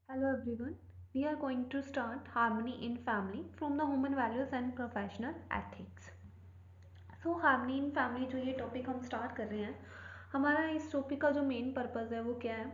Hello everyone. We are going to start Harmony in Family from the Human Values and Professional Ethics. Harmony in family जो ये topic हम start कर रहे हैं, हमारा इस टॉपिक का जो मेन पर्पस है वो क्या है,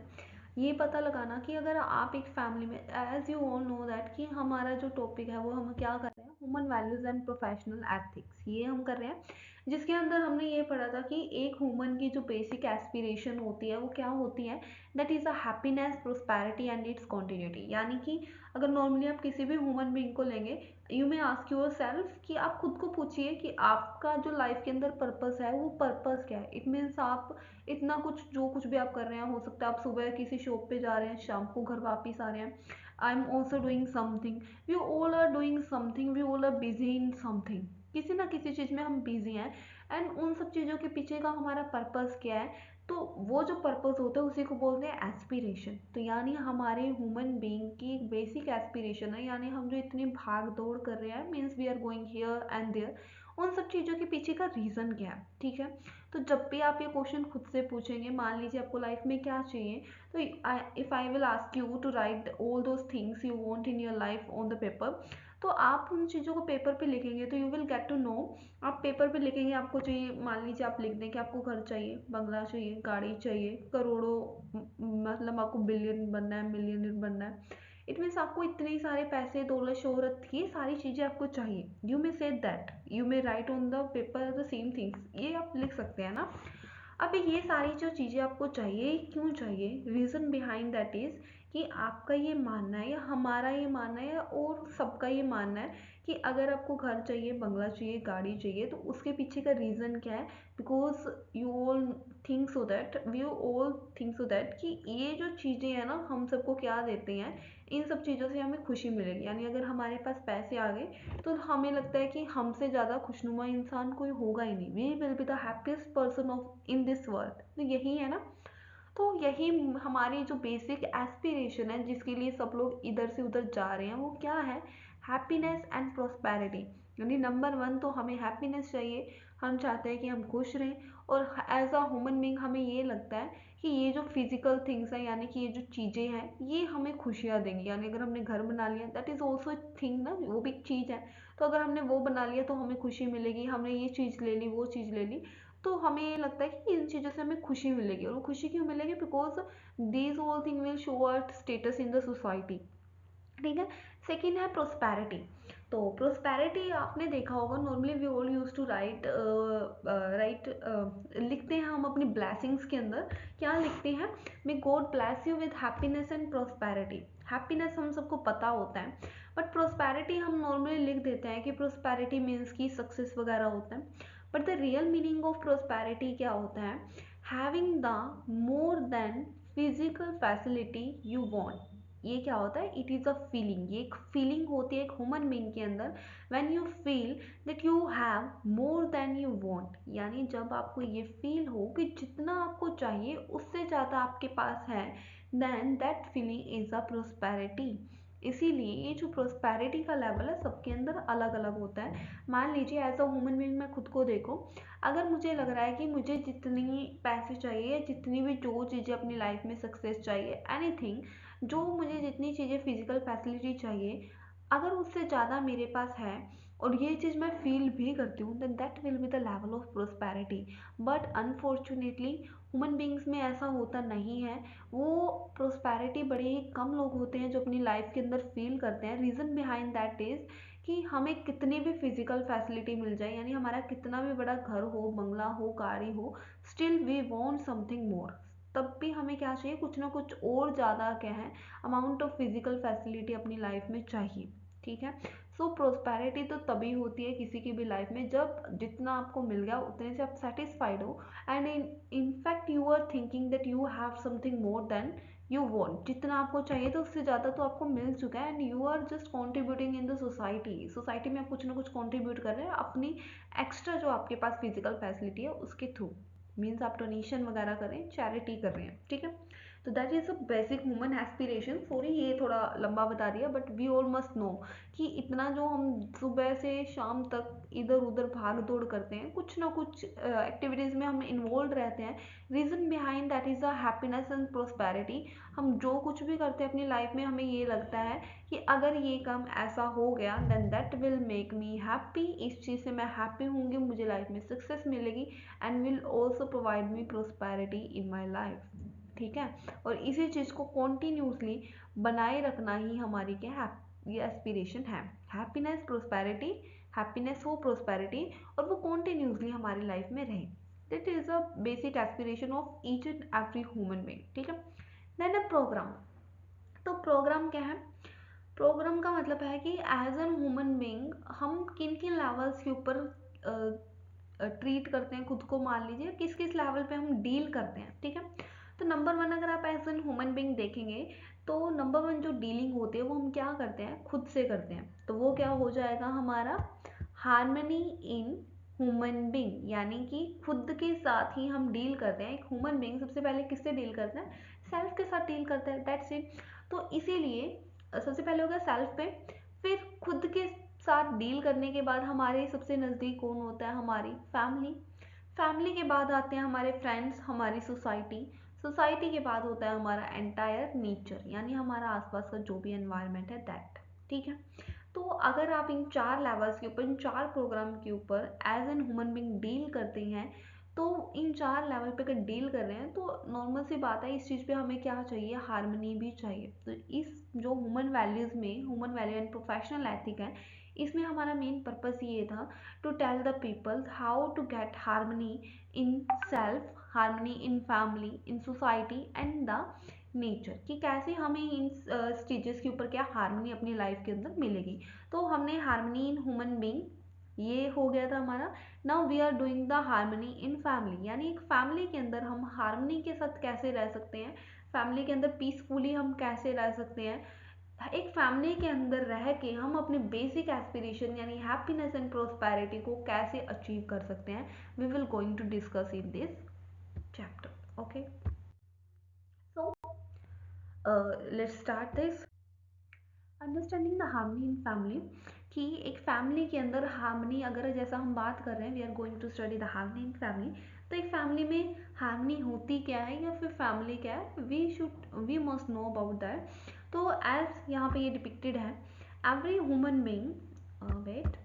ये पता लगाना कि अगर आप एक फैमिली में, as you all know that कि हमारा जो टॉपिक है वो हम क्या कर रहे हैं, human values and professional ethics, ये हम कर रहे हैं। जिसके अंदर हमने ये पढ़ा था कि एक ह्यूमन की जो बेसिक एस्पिरेशन होती है वो क्या होती है, that is a happiness, prosperity and it's continuity. यानी कि अगर नॉर्मली आप किसी भी ह्यूमन बीइंग को लेंगे, you may ask your self कि आप खुद को पूछिए कि आपका जो लाइफ के अंदर पर्पस है वो पर्पस क्या है। इट मीन्स आप इतना कुछ, जो कुछ भी आप कर रहे हैं, हो सकता है आप सुबह किसी शॉप पे जा रहे हैं, शाम को घर वापस आ रहे हैं। I am also doing something, we all are doing something, we all are busy in something. किसी ना किसी चीज़ में हम बिजी हैं, एंड उन सब चीज़ों के पीछे का हमारा पर्पस क्या है, तो वो जो पर्पस होता है उसी को बोलते हैं एस्पिरेशन। तो यानी हमारे ह्यूमन बीइंग की एक बेसिक एस्पिरेशन है, यानी हम जो इतनी भाग दौड़ कर रहे हैं, means we are going here and there, उन सब चीज़ों के पीछे का रीज़न क्या है। ठीक है, तो जब भी आप ये क्वेश्चन खुद से पूछेंगे, मान लीजिए आपको लाइफ में क्या चाहिए, तो if I will ask you to write all those things you want in your life on the paper, तो आप उन चीज़ों को पेपर पे लिखेंगे तो you will get to know. आप पेपर पे लिखेंगे, आपको चाहिए, मान लीजिए आप लिख दें कि आपको घर चाहिए, बंगला चाहिए, गाड़ी चाहिए, करोड़ों, मतलब आपको बिलियन बनना है, मिलियनर बनना है। इट मीन्स आपको इतने सारे पैसे, दौलत, शोहरत, ये सारी चीज़ें आपको चाहिए। You may say that, you may right on the paper the same things, ये आप लिख सकते हैं ना। अब ये सारी जो चीज़ें आपको चाहिए, क्यों चाहिए, रीज़न बिहाइंड दैट इज़ कि आपका ये मानना है या हमारा ये मानना है और सबका ये मानना है कि अगर आपको घर चाहिए, बंगला चाहिए, गाड़ी चाहिए, तो उसके पीछे का रीज़न क्या है। Because you all think so that, we all think so that कि ये जो चीज़ें हैं ना, हम सबको क्या देते हैं, इन सब चीज़ों से हमें खुशी मिलेगी। यानी अगर हमारे पास पैसे आ गए तो हमें लगता है कि हमसे ज़्यादा खुशनुमा इंसान कोई होगा ही नहीं, we will be the happiest person of in this world. तो यही है ना। तो यही हमारी जो बेसिक एस्पिरेशन है, जिसके लिए सब लोग इधर से उधर जा रहे हैं, वो क्या है, हैप्पीनेस एंड प्रोस्पेरिटी। यानी नंबर वन तो हमें हैप्पीनेस चाहिए, हम चाहते हैं कि हम खुश रहें। और एज अ ह्यूमन बींग हमें ये लगता है कि ये जो फिजिकल थिंग्स हैं, यानी कि ये जो चीज़ें हैं, ये हमें खुशियाँ देंगी। यानी अगर हमने घर बना लिया, दैट इज़ ऑल्सो थिंग ना, वो भी एक चीज़ है। तो अगर हमने वो बना लिया तो हमें खुशी मिलेगी, हमने ये चीज़ ले ली, वो चीज़ ले ली, तो हमें ये लगता है कि इन चीज़ों से हमें खुशी मिलेगी। और वो खुशी क्यों मिलेगी, because these all thing will show our status in the society. ठीक है। सेकेंड है प्रोस्पैरिटी। तो प्रोस्पैरिटी आपने देखा होगा, normally we all use to write, लिखते हैं हम अपनी ब्लैसिंग्स के अंदर, क्या लिखते हैं, may God bless you with happiness and prosperity. Happiness हम सबको पता होता है, बट प्रोस्पैरिटी हम नॉर्मली लिख देते हैं कि प्रोस्पैरिटी मीन्स की सक्सेस वगैरह होता है। But the real meaning of prosperity क्या होता है, having the more than physical facility you want. ये क्या होता है, इट इज़ अ फीलिंग, ये एक फीलिंग होती है एक ह्यूमन बीइंग के अंदर, when you feel that you have more than you want. यानी जब आपको ये फील हो कि जितना आपको चाहिए उससे ज़्यादा आपके पास है, then that feeling is a prosperity. इसीलिए ये जो प्रोस्पेरिटी का लेवल है सबके अंदर अलग अलग होता है। मान लीजिए एज अ ह्यूमन बीइंग मैं खुद को देखो, अगर मुझे लग रहा है कि मुझे जितनी पैसे चाहिए, जितनी भी जो चीज़ें अपनी लाइफ में सक्सेस चाहिए, एनीथिंग, जो मुझे जितनी चीज़ें फिजिकल फैसिलिटी चाहिए, अगर उससे ज़्यादा मेरे पास है और ये चीज़ मैं फील भी करती हूँ, then that will be the level of prosperity. But unfortunately human beings में ऐसा होता नहीं है। वो प्रोस्पैरिटी बड़े ही कम लोग होते हैं जो अपनी लाइफ के अंदर फील करते हैं। रीज़न बिहाइंड दैट इज़ कि हमें कितनी भी फिजिकल फैसिलिटी मिल जाए, यानी हमारा कितना भी बड़ा घर हो, बंगला हो, गाड़ी हो, still we want something more. तब भी हमें क्या चाहिए, कुछ ना कुछ और ज़्यादा, क्या है, अमाउंट ऑफ फिजिकल फैसिलिटी अपनी लाइफ में चाहिए। ठीक है। सो प्रोस्पैरिटी तो तभी होती है किसी की भी लाइफ में, जब जितना आपको मिल गया उतने से आप सेटिस्फाइड हो, and in fact you are thinking that you have something more than you want. जितना आपको चाहिए था उससे ज़्यादा तो आपको मिल चुका है, and you are just contributing in the society. Society में आप कुछ ना कुछ कॉन्ट्रीब्यूट कर रहे हैं अपनी एक्स्ट्रा जो आपके पास फिजिकल फैसिलिटी है उसके थ्रू। मीन्स आप डोनेशन वगैरह कर रहे हैं, चैरिटी कर रहे हैं। ठीक है। तो that is a basic human aspiration. Sorry ये थोड़ा लंबा बता दिया, but we all must know कि इतना जो हम सुबह से शाम तक इधर उधर भाग दौड़ करते हैं, कुछ ना कुछ एक्टिविटीज़ में हम इन्वॉल्व रहते हैं। Reason behind that is a happiness and prosperity. हम जो कुछ भी करते हैं अपनी लाइफ में, हमें ये लगता है कि अगर ये काम ऐसा हो गया then that will make me happy, इस चीज़ से मैं हैप्पी होंगी, मुझे लाइफ में सक्सेस मिलेगी and will also provide me prosperity in my life. ठीक है, और इसी चीज़ को कॉन्टीन्यूसली बनाए रखना ही हमारी क्या ये एस्पिरेशन है। हैप्पीनेस प्रोस्पेरिटी, हैप्पीनेस हो प्रोस्पेरिटी, और वो कॉन्टीन्यूसली हमारी लाइफ में रहे। That is a basic aspiration of each and every human being. ठीक है, देन अ प्रोग्राम। तो प्रोग्राम क्या है? प्रोग्राम का मतलब है कि एज एन ह्यूमन बीइंग हम किन किन लेवल्स के ऊपर ट्रीट करते हैं खुद को, मान लीजिए किस किस लेवल पे हम डील करते हैं। ठीक है, तो नंबर वन अगर आप एज एन ह्यूमन बीइंग देखेंगे तो नंबर वन जो डीलिंग होती है वो हम क्या करते हैं, खुद से करते हैं। तो वो क्या हो जाएगा हमारा हार्मनी इन ह्यूमन बीइंग, यानी कि खुद के साथ ही हम डील करते हैं। एक ह्यूमन बीइंग सबसे पहले किससे डील करता है? सेल्फ के साथ डील करता है, दैट्स इट। तो इसीलिए सबसे पहले हो गया सेल्फ पे, फिर खुद के साथ डील करने के बाद हमारे सबसे नज़दीक कौन होता है? हमारी फैमिली। फैमिली के बाद आते हैं हमारे फ्रेंड्स, हमारी सोसाइटी। सोसाइटी के बाद होता है हमारा एंटायर नेचर, यानी हमारा आसपास का जो भी एनवायरनमेंट है दैट। ठीक है, तो अगर आप इन चार लेवल्स के ऊपर, इन चार प्रोग्राम के ऊपर as an human being deal करते हैं, तो इन चार लेवल पे अगर डील कर रहे हैं तो नॉर्मल सी बात है, इस चीज़ पे हमें क्या चाहिए? हार्मनी भी चाहिए। तो इस जो ह्यूमन वैल्यूज़ में, human value and professional ethic है, इसमें हमारा मेन पर्पस ये था to tell the people how to get harmony in self, harmony in family, in society and the nature, कि कैसे हमें इन स्टेजेस के ऊपर क्या हार्मनी अपनी लाइफ के अंदर मिलेगी। तो हमने हार्मनी इन ह्यूमन बीइंग, ये हो गया था हमारा। Now we are doing the harmony in family, यानी एक फैमिली के अंदर हम हार्मनी के साथ कैसे रह सकते हैं, फैमिली के अंदर पीसफुली हम कैसे रह सकते हैं, एक फैमिली के अंदर रह के हम अपने बेसिक एस्पिरेशन यानी हैप्पीनेस एंड प्रोस्पेरिटी को कैसे अचीव कर सकते हैं, we will going to discuss in this chapter. Okay, so let's start this understanding the harmony in family. कि एक फैमिली के अंदर हार्मनी, अगर जैसा हम बात कर रहे हैं, we are going to study the harmony in family, तो एक फैमिली में हार्मनी होती क्या है या फिर फैमिली क्या है, we must know about that. तो एज यहाँ पे ये डिपिक्टेड है, every human being wait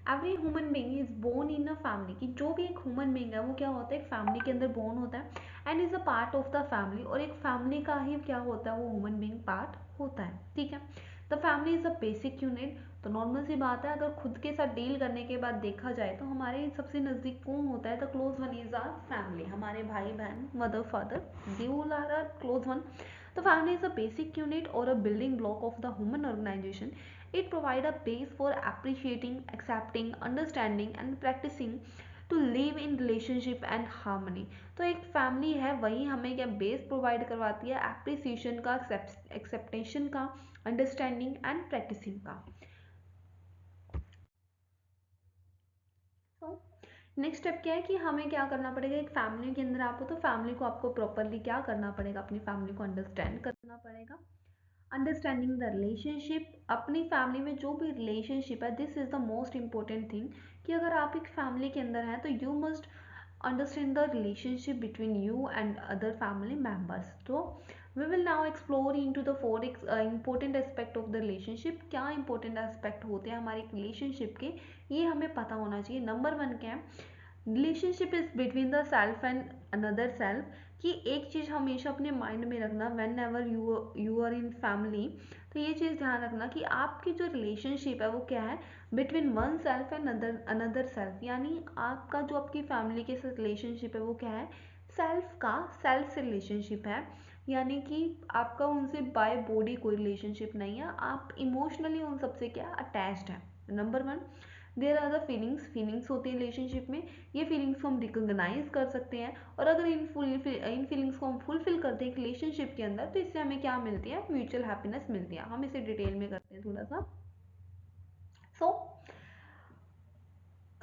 every human being is born in a family, कि जो भी एक ह्यूमन बीइंग है वो क्या होता है? एक फैमिली के अंदर बोर्न होता है and is a part of the family, और एक फैमिली का ही क्या होता है? वो ह्यूमन बीइंग पार्ट होता है। ठीक है, the family is a basic unit. तो नॉर्मल सी बात है, अगर खुद के साथ डील करने के बाद देखा जाए तो हमारे सबसे नज़दीक कौन होता है? The close one is our family, हमारे भाई बहन, mother father, they all are our close one. The family is a basic unit or a building block of the human organization. It provides a base for appreciating, accepting, understanding and practicing to live in relationship and harmony. तो एक family है वही हमें क्या base provide करवाती है? Appreciation का, acceptation का, अंडरस्टैंडिंग एंड प्रैक्टिसिंग का। तो नेक्स्ट स्टेप क्या है कि हमें क्या करना पड़ेगा? एक फैमिली के अंदर आप हो तो फैमिली को आपको प्रॉपरली क्या करना पड़ेगा? अपनी फैमिली को अंडरस्टैंड करना पड़ेगा। अंडरस्टैंडिंग द रिलेशनशिप, अपनी फैमिली में जो भी रिलेशनशिप है, this is the most important thing, कि अगर आप एक फैमिली के अंदर हैं तो you must understand the relationship between you and other family members. तो we will now explore into the four important aspect of the relationship. क्या इंपॉर्टेंट एस्पेक्ट होते हैं हमारे रिलेशनशिप के, ये हमें पता होना चाहिए। नंबर वन क्या है? Relationship is between the self and another self, कि एक चीज़ हमेशा अपने माइंड में रखना, whenever you are in family, तो ये चीज़ ध्यान रखना कि आपकी जो रिलेशनशिप है वो क्या है? Between one self and another self, यानी आपका जो आपकी फैमिली के साथ रिलेशनशिप है वो क्या है? सेल्फ का सेल्फ से रिलेशनशिप है, यानी कि आपका उनसे बाय बॉडी कोई रिलेशनशिप नहीं है, आप इमोशनली उन सबसे क्या अटैच्ड है। Number one, there are the feelings होती है रिलेशनशिप में, ये फीलिंग्स को हम रिकोगनाइज कर सकते हैं, और अगर इन फीलिंग्स को हम फुलफिल करते हैं रिलेशनशिप के अंदर तो इससे हमें क्या मिलती है? म्यूचुअल हैप्पीनेस मिलती है। हम इसे डिटेल में करते हैं थोड़ा सा। सो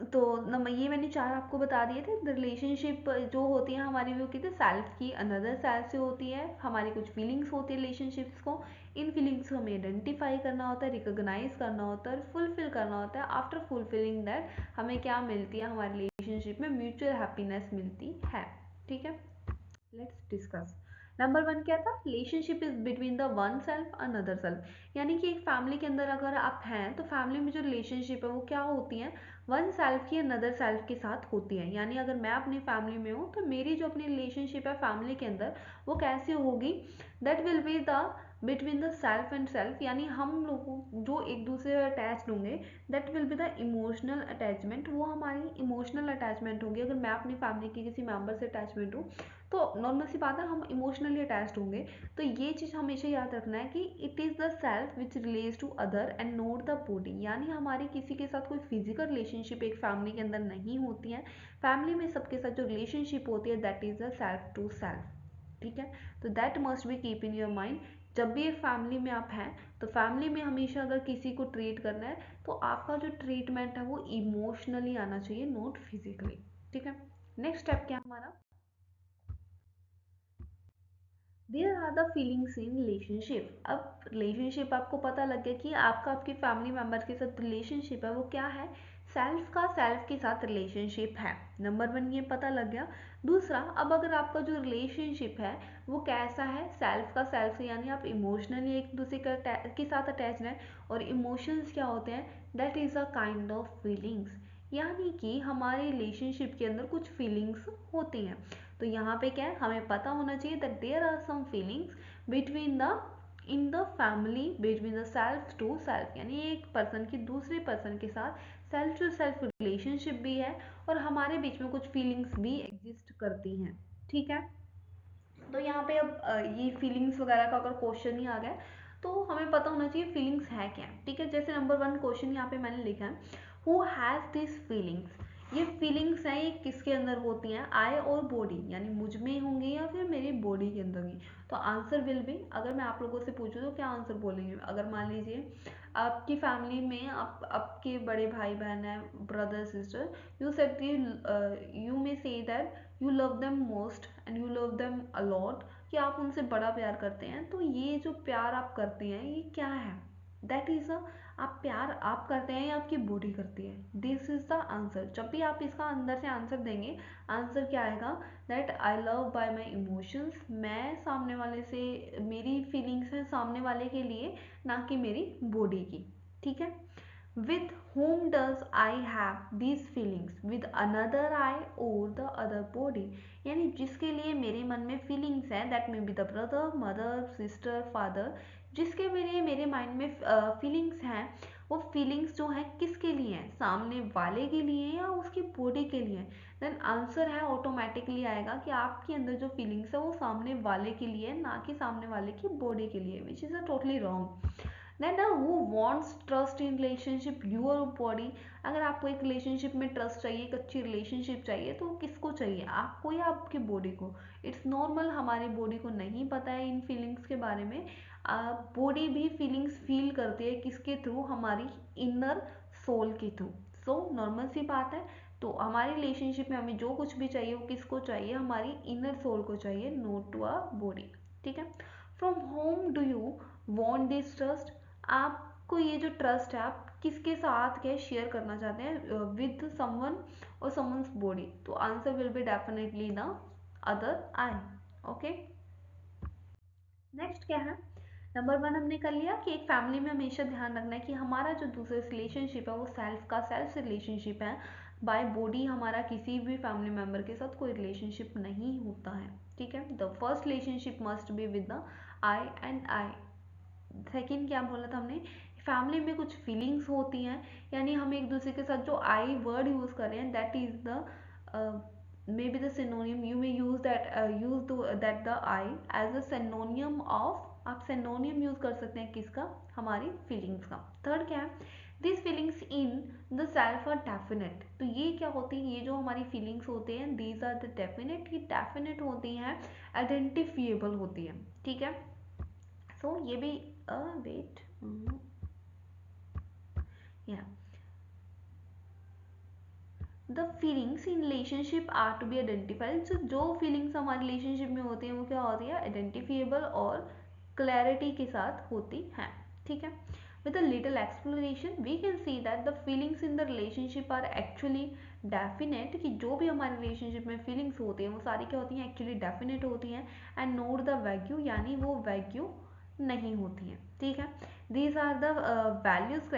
तो ये मैंने चार आपको बता दिए थे। रिलेशनशिप जो होती है हमारी वो कहते हैं सेल्फ की अनदर सेल्फ से होती है। हमारी कुछ फीलिंग्स होती है रिलेशनशिप्स को, इन फीलिंग्स को हमें आइडेंटिफाई करना होता है, रिकॉग्नाइज करना होता है और फुलफिल करना होता है। आफ्टर फुलफिलिंग दैट हमें क्या मिलती है, हमारे रिलेशनशिप में म्यूचुअल हैप्पीनेस मिलती है। ठीक है, लेट्स डिस्कस। नंबर वन क्या था, relationship is between the one self another self. यानी कि एक फैमिली के अंदर अगर आप हैं तो फैमिली में जो रिलेशनशिप है वो क्या होती है, वन सेल्फ की अनदर सेल्फ के साथ होती है। यानी अगर मैं अपनी फैमिली में हूँ तो मेरी जो अपनी रिलेशनशिप है फैमिली के अंदर वो कैसे होगी, that will be the between the self and self. यानी हम लोगों जो एक दूसरे से अटैच होंगे, that will be the emotional attachment, वो हमारी इमोशनल अटैचमेंट होगी। अगर मैं अपनी फैमिली के किसी मेंबर से अटैचमेंट हूँ तो नॉर्मल सी बात है हम इमोशनली अटैच्ड होंगे। तो ये चीज़ हमेशा याद रखना है कि it is the self which relates to other and not the body. यानी हमारी किसी के साथ कोई फिजिकल रिलेशनशिप एक फैमिली के अंदर नहीं होती है। फैमिली में सबके साथ जो रिलेशनशिप होती है that is the self to self. ठीक है, तो that must be keep in your mind. जब भी एक फैमिली में आप हैं तो फैमिली में हमेशा अगर किसी को ट्रीट करना है तो आपका जो ट्रीटमेंट है वो इमोशनली आना चाहिए, नॉट फिजिकली। ठीक है, नेक्स्ट स्टेप क्या हमारा, there are the feelings in relationship. अब रिलेशनशिप आपको पता लग गया कि आपका आपके फैमिली मेम्बर के साथ रिलेशनशिप है वो क्या है, सेल्फ का सेल्फ के साथ रिलेशनशिप है। नंबर वन ये पता लग गया। दूसरा, अब अगर आपका जो रिलेशनशिप है वो कैसा है, सेल्फ का सेल्फ से, यानी आप इमोशनली एक दूसरे के साथ अटैच हैं। और इमोशंस क्या होते हैं, that is a kind of feelings. यानी कि हमारे रिलेशनशिप के अंदर कुछ फीलिंग्स होती हैं। तो यहाँ पे क्या है, हमें पता होना चाहिए that there are some feelings between the in the family between the self to self. यानी एक पर्सन की दूसरे पर्सन के साथ सेल्फ टू सेल्फ रिलेशनशिप भी है और हमारे बीच में कुछ फीलिंग्स भी एग्जिस्ट करती हैं। ठीक है, तो यहाँ पे अब ये फीलिंग्स वगैरह का अगर क्वेश्चन ही आ गया तो हमें पता होना चाहिए फीलिंग्स है क्या। ठीक है, जैसे नंबर वन क्वेश्चन यहाँ पे मैंने लिखा है, हु हैज़ दिस फीलिंग्स। ये फीलिंग्स हैं, ये किसके अंदर होती हैं, आई और बॉडी, यानी मुझ में होंगी या फिर मेरी बॉडी के अंदर होंगी। तो आंसर विल बी, अगर मैं आप लोगों से पूछूं तो क्या आंसर बोलेंगे। अगर मान लीजिए आपकी फैमिली में आपके बड़े भाई बहन है, brother sister, you said you may say that you love them most and you love them allot, कि आप उनसे बड़ा प्यार करते हैं। तो ये जो प्यार आप करते हैं ये क्या है, दैट इज अ, आप प्यार आप करते हैं या आपकी बॉडी करती है, दिस इज द आंसर। जब भी आप इसका अंदर से आंसर देंगे, आंसर क्या आएगा, that I love bye my emotions. मैं सामने वाले से, मेरी फीलिंग्स हैं सामने वाले के लिए, ना कि मेरी बॉडी की। ठीक है, with whom does I have these feelings, with another I or the other body। यानी जिसके लिए मेरे मन में फीलिंग्स हैं, that may be the brother, mother, sister, father, जिसके लिए मेरे माइंड में फीलिंग्स हैं, वो फीलिंग्स जो हैं किसके लिए हैं, सामने वाले के लिए या उसकी बॉडी के लिए। देन आंसर है ऑटोमेटिकली आएगा कि आपके अंदर जो फीलिंग्स है वो सामने वाले के लिए, ना कि सामने वाले की बॉडी के लिए, which is a totally wrong. Then who wants trust in relationship, your body. अगर आपको एक रिलेशनशिप में ट्रस्ट चाहिए, एक अच्छी रिलेशनशिप चाहिए, तो किसको चाहिए, आपको या आपकी बॉडी को। इट्स नॉर्मल, हमारी बॉडी को नहीं पता है इन फीलिंग्स के बारे में। बॉडी भी फीलिंग्स फील करती है, किसके थ्रू, हमारी इनर सोल के थ्रू। सो नॉर्मल सी बात है। तो हमारी रिलेशनशिप में हमें जो कुछ भी चाहिए वो किसको चाहिए, हमारी इनर सोल को चाहिए, नॉट टू अ बॉडी। ठीक है, from home do you want this trust. आपको ये जो ट्रस्ट है आप किसके साथ क्या शेयर करना चाहते हैं, विद समवन और समवन्स बॉडी। तो answer will be definitely the other I. Okay, next क्या है, नंबर वन हमने कर लिया कि एक फैमिली में हमेशा ध्यान रखना है कि हमारा जो दूसरे रिलेशनशिप है वो सेल्फ का सेल्फ से रिलेशनशिप है। बाय बॉडी हमारा किसी भी फैमिली मेम्बर के साथ कोई रिलेशनशिप नहीं होता है। ठीक है, the first relationship must be with the I and I. Second क्या बोला था हमने, फैमिली में कुछ फीलिंग्स होती हैं, यानी हम एक दूसरे के साथ जो आई वर्ड यूज कर रहे हैं that is the may be the synonym, you may use that the I as a synonym of, आप सिनोनियम यूज कर सकते हैं किसका, हमारी फीलिंग्स का। थर्ड क्या है, this feelings in the self are definite. तो ये क्या होती है, ये जो हमारी फीलिंग्स होते हैं दीज आर द डेफिनेट, ये डेफिनेट होती हैं, आइडेंटिफिएबल होती है। ठीक है, सो ये भी वेट या the feelings in relationship are to be identified. जो फीलिंग्स हमारे रिलेशनशिप में होती हैं वो क्या होती है, आइडेंटिफिएबल और क्लैरिटी के साथ होती हैं, ठीक है। With a little exploration, we can see that the feelings in the relationship are actually definite, कि जो भी हमारे रिलेशनशिप में फीलिंग्स होती हैं वो सारी क्या होती हैं, एक्चुअली डेफिनेट होती हैं, एंड नोट द वैग्यू, यानी वो वैग्यू नहीं होती हैं, ठीक है। These are the values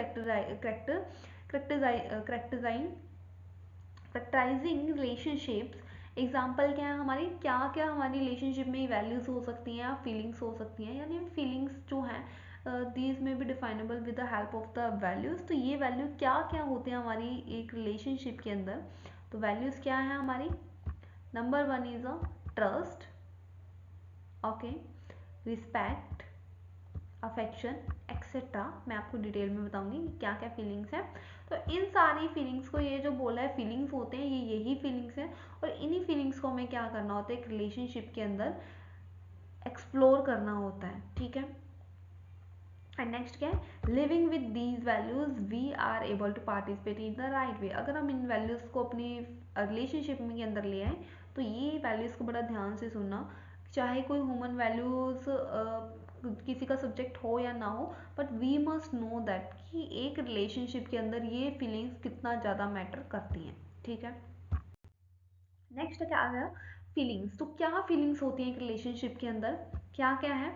characterising relationships. Example क्या है हमारी, क्या क्या हमारी रिलेशनशिप में वैल्यूज हो सकती हैं, फीलिंग्स हो सकती हैं, यानी फीलिंग्स जो हैं दीज में भी definable with the help of the values. तो ये वैल्यू क्या क्या होते हैं हमारी एक रिलेशनशिप के अंदर। तो वैल्यूज क्या है हमारी, number 1 is a trust, okay, respect, affection etcetera. मैं आपको डिटेल में बताऊंगी क्या क्या फीलिंग्स हैं। तो इन सारी फीलिंग्स को, ये जो बोला है फीलिंग्स होते हैं, ये यही फीलिंग्स हैं, और इन्हीं फीलिंग्स को हमें क्या करना होता है एक रिलेशनशिप के अंदर एक्सप्लोर करना होता है, ठीक है। एंड नेक्स्ट क्या है, living with these values we are able to participate in the right way. अगर हम इन वैल्यूज को अपनी रिलेशनशिप के अंदर ले आए, तो ये वैल्यूज को बड़ा ध्यान से सुनना, चाहे कोई ह्यूमन वैल्यूज किसी का सब्जेक्ट हो या ना हो, but we must know that कि एक रिलेशनशिप के अंदर ये फीलिंग्स कितना ज़्यादा मैटर करती हैं, ठीक है। नेक्स्ट क्या आ गया, फीलिंग्स। तो क्या फीलिंग्स होती हैं एक रिलेशनशिप के अंदर, क्या क्या है।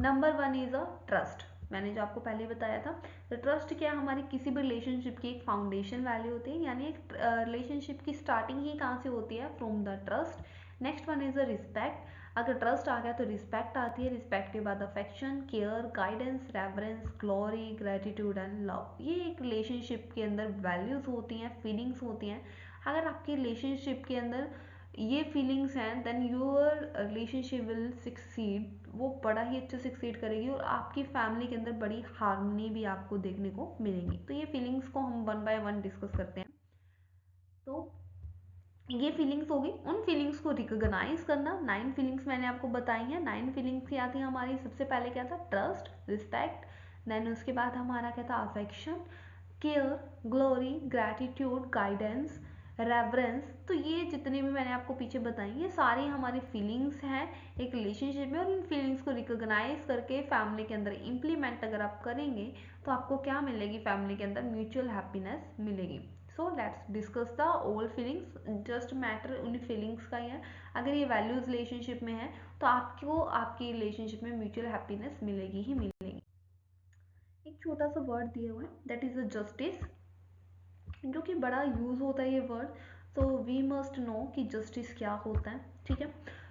नंबर 1 इज अ ट्रस्ट, मैंने जो आपको पहले बताया था। तो ट्रस्ट क्या, हमारी किसी भी रिलेशनशिप की एक फाउंडेशन वैल्यू होती है, यानी एक रिलेशनशिप की स्टार्टिंग ही कहाँ से होती है, from the trust. Next one is a respect, अगर ट्रस्ट आ गया तो रिस्पेक्ट आती है, रिस्पेक्ट के बाद affection, care, guidance, reference, glory, gratitude and love. ये एक रिलेशनशिप के अंदर वैल्यूज होती हैं, फीलिंग्स होती हैं। अगर आपकी रिलेशनशिप के अंदर ये फीलिंग्स हैं, then your relationship will succeed, वो बड़ा ही अच्छे सक्सीड करेगी, और आपकी फैमिली के अंदर बड़ी हार्मनी भी आपको देखने को मिलेंगी। तो ये फीलिंग्स को हम वन बाय वन डिस्कस करते हैं। तो ये फीलिंग्स होगी, उन फीलिंग्स को रिकॉग्नाइज करना। 9 फीलिंग्स मैंने आपको बताई हैं। 9 फीलिंग्स क्या थी हमारी, सबसे पहले क्या था, ट्रस्ट, रिस्पेक्ट, देन उसके बाद हमारा क्या था, affection, care, glory, gratitude, guidance, reverence. तो ये जितने भी मैंने आपको पीछे बताई, ये सारी हमारी फीलिंग्स हैं एक रिलेशनशिप में, और इन फीलिंग्स को रिकॉग्नाइज करके फैमिली के अंदर इम्प्लीमेंट अगर आप करेंगे, तो आपको क्या मिलेगी, फैमिली के अंदर म्यूचुअल हैप्पीनेस मिलेगी। So let's discuss the all feelings, just matter उन फीलिंग्स का ही है। अगर ये वैल्यूज रिलेशनशिप में है, तो आपको आपकी रिलेशनशिप में म्यूचुअल हैप्पीनेस मिलेगी ही मिलेगी। एक छोटा सा वर्ड दिया हुआ है, दैट इज अ जस्टिस, जो कि बड़ा यूज होता है ये वर्ड। तो वी मस्ट नो कि जस्टिस क्या होता है, ठीक है।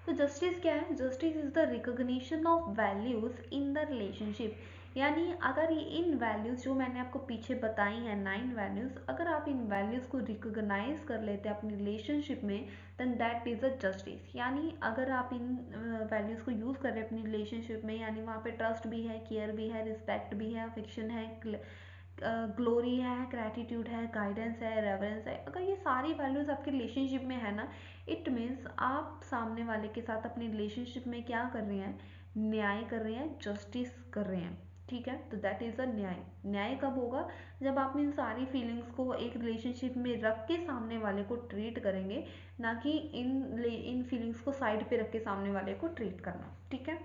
तो जस्टिस क्या है, justice is the recognition of values in the relationship. यानी अगर ये इन वैल्यूज जो मैंने आपको पीछे बताई हैं 9 वैल्यूज, अगर आप इन वैल्यूज को रिकॉग्नाइज कर लेते हैं अपनी रिलेशनशिप में, then that is a justice. यानी अगर आप इन वैल्यूज को यूज कर रहे हैं अपनी रिलेशनशिप में, यानी वहाँ पे ट्रस्ट भी है, केयर भी है, रिस्पेक्ट भी है, अफेक्शन है, ग्लोरी है, ग्रैटिट्यूड है, गाइडेंस है, रेवरेंस है, अगर ये सारी वैल्यूज आपके रिलेशनशिप में है ना, इट मीन्स आप सामने वाले के साथ अपनी रिलेशनशिप में क्या कर रहे हैं, न्याय कर रहे हैं, जस्टिस कर रहे हैं, ठीक है। तो दैट इज अ न्याय। न्याय कब होगा, जब आप इन सारी फीलिंग्स को एक रिलेशनशिप में रख के सामने वाले को ट्रीट करेंगे, ना कि इन फीलिंग्स को साइड पे रख के सामने वाले को ट्रीट करना, ठीक है।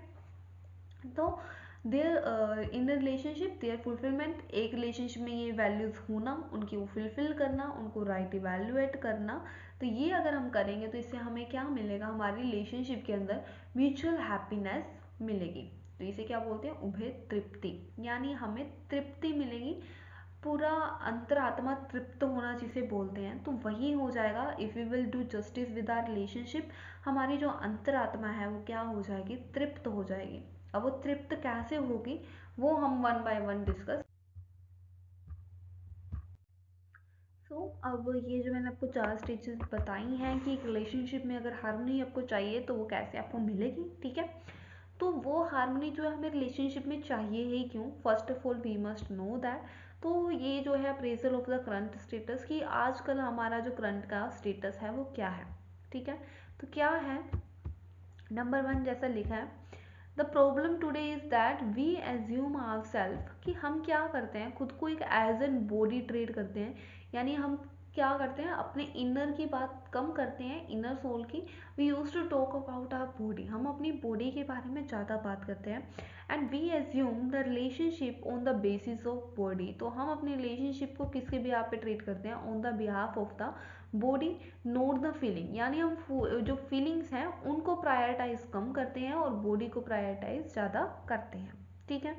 तो there in relationship there fulfilment, एक रिलेशनशिप में ये वैल्यूज होना, उनकी वो फुलफिल करना, उनको राइट इवेल्युएट करना। तो ये अगर हम करेंगे, तो इससे हमें क्या मिलेगा, हमारी रिलेशनशिप के अंदर म्यूचुअल हैप्पीनेस मिलेगी। तो इसे क्या बोलते हैं, उभय तृप्ति, यानी हमें तृप्ति मिलेगी, पूरा अंतरात्मा तृप्त होना जिसे बोलते हैं, तो वही हो जाएगा if we will do justice with our relationship. हमारी जो अंतरात्मा है वो क्या हो जाएगी, तृप्त हो जाएगी। अब वो तृप्त कैसे होगी, वो हम वन बाय वन डिस्कस। अब ये जो मैंने आपको 4 स्टेजेस बताई हैं कि एक रिलेशनशिप में अगर हार्मनी आपको चाहिए तो वो कैसे आपको मिलेगी, ठीक है। तो वो हार्मनी जो है हमें रिलेशनशिप में चाहिए ही क्यों, first of all we must know that. तो ये जो है appraisal of the current status, कि आजकल हमारा जो करंट का स्टेटस है वो क्या है, ठीक है। तो क्या है, नंबर 1 जैसा लिखा है, the problem today is that we assume our self, कि हम क्या करते हैं, खुद को एक एज एन बॉडी ट्रीट करते हैं, यानी हम क्या करते हैं, अपने इनर की बात कम करते हैं, इनर सोल की। We use to talk about our body, हम अपनी बॉडी के बारे में ज़्यादा बात करते हैं। And we assume the relationship on the basis of body, तो हम अपनी रिलेशनशिप को किसके बिहाफ पे ट्रीट करते हैं, on the behalf of the body, note the feeling, यानी हम जो फीलिंग्स हैं उनको प्रायोरिटाइज कम करते हैं और बॉडी को प्रायोरिटाइज ज़्यादा करते हैं, ठीक है।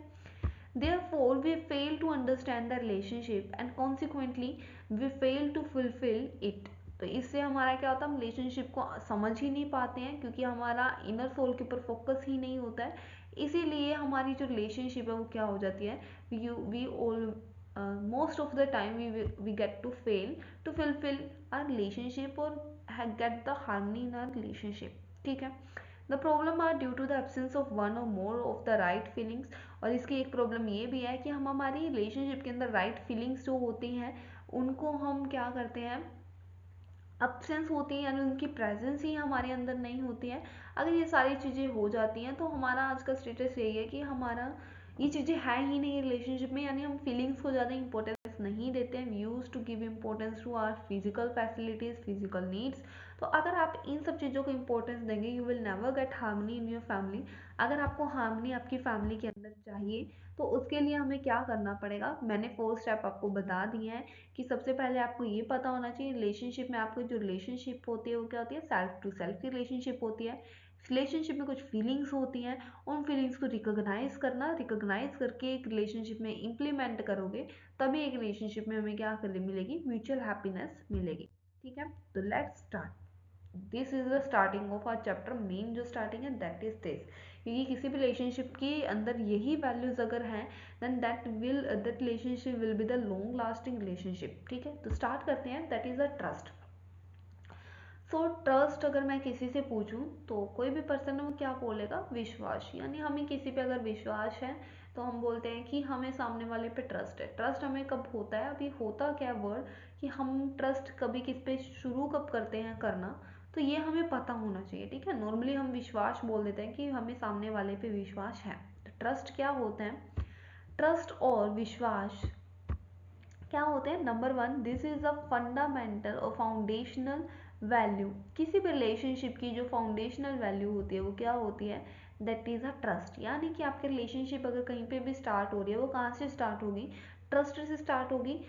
Therefore, we fail to understand the relationship and consequently we fail to fulfill it. तो इससे हमारा क्या होता है, हम रिलेशनशिप को समझ ही नहीं पाते हैं क्योंकि हमारा इनर सोल के ऊपर फोकस ही नहीं होता है। इसीलिए हमारी जो रिलेशनशिप है वो क्या हो जाती है, we all most of the time we get to fail to fulfil our relationship और get the harmony in our relationship, ठीक है। The problem are due to the absence of one or more of the right feelings, और इसकी एक problem ये भी है कि हम हमारी रिलेशनशिप के अंदर राइट फीलिंग्स जो होती हैं उनको हम क्या करते हैं, अब्सेंस होती है, यानी उनकी प्रेजेंस ही हमारे अंदर नहीं होती है। अगर ये सारी चीज़ें हो जाती हैं तो हमारा आज का स्टेटस यही है कि हमारा ये चीज़ें है ही नहीं रिलेशनशिप में, यानी हम फीलिंग्स को ज़्यादा इंपॉर्टेंस नहीं देते हैं। We use to give importance to our physical facilities, physical needs. तो अगर आप इन सब चीज़ों को इंपॉर्टेंस देंगे, you will never get harmony in your family. अगर आपको हार्मनी आपकी फैमिली के अंदर चाहिए तो उसके लिए हमें क्या करना पड़ेगा, मैंने 4 स्टेप आपको बता दिए हैं। कि सबसे पहले आपको ये पता होना चाहिए रिलेशनशिप में, आपको जो रिलेशनशिप होती है वो क्या होती है, सेल्फ टू सेल्फ की रिलेशनशिप होती है। रिलेशनशिप में कुछ फीलिंग्स होती हैं, उन फीलिंग्स को रिकॉग्नाइज करना, रिकॉग्नाइज करके एक रिलेशनशिप में इम्प्लीमेंट करोगे, तभी एक रिलेशनशिप में हमें क्या कर मिलेगी, म्यूचुअल हैप्पीनेस मिलेगी, ठीक है। तो let's start, this is the starting of our chapter. Main जो स्टार्टिंग है दैट इज दिस, क्योंकि किसी भी रिलेशनशिप के अंदर यही वैल्यूज अगर हैं then that relationship will be the long lasting relationship, ठीक है। तो स्टार्ट करते हैं, that is a trust. So trust अगर मैं किसी से पूछूं तो कोई भी पर्सन वो क्या बोलेगा, विश्वास, यानी हमें किसी पे अगर विश्वास है तो हम बोलते हैं कि हमें सामने वाले पे ट्रस्ट है। ट्रस्ट हमें कब होता है, अभी होता क्या वर्ड कि हम ट्रस्ट कभी किस पे शुरू कब करते हैं करना, तो ये हमें पता होना चाहिए, ठीक है। नॉर्मली हम विश्वास बोल देते हैं कि हमें सामने वाले पे विश्वास है। तो ट्रस्ट क्या होता है, ट्रस्ट और विश्वास क्या होते हैं, number one, this is a fundamental और फाउंडेशनल वैल्यू। किसी भी रिलेशनशिप की जो फाउंडेशनल वैल्यू होती है वो क्या होती है, दैट इज अ ट्रस्ट। यानी कि आपकी रिलेशनशिप अगर कहीं पे भी स्टार्ट हो रही है वो कहाँ से स्टार्ट होगी, ट्रस्ट से स्टार्ट होगी।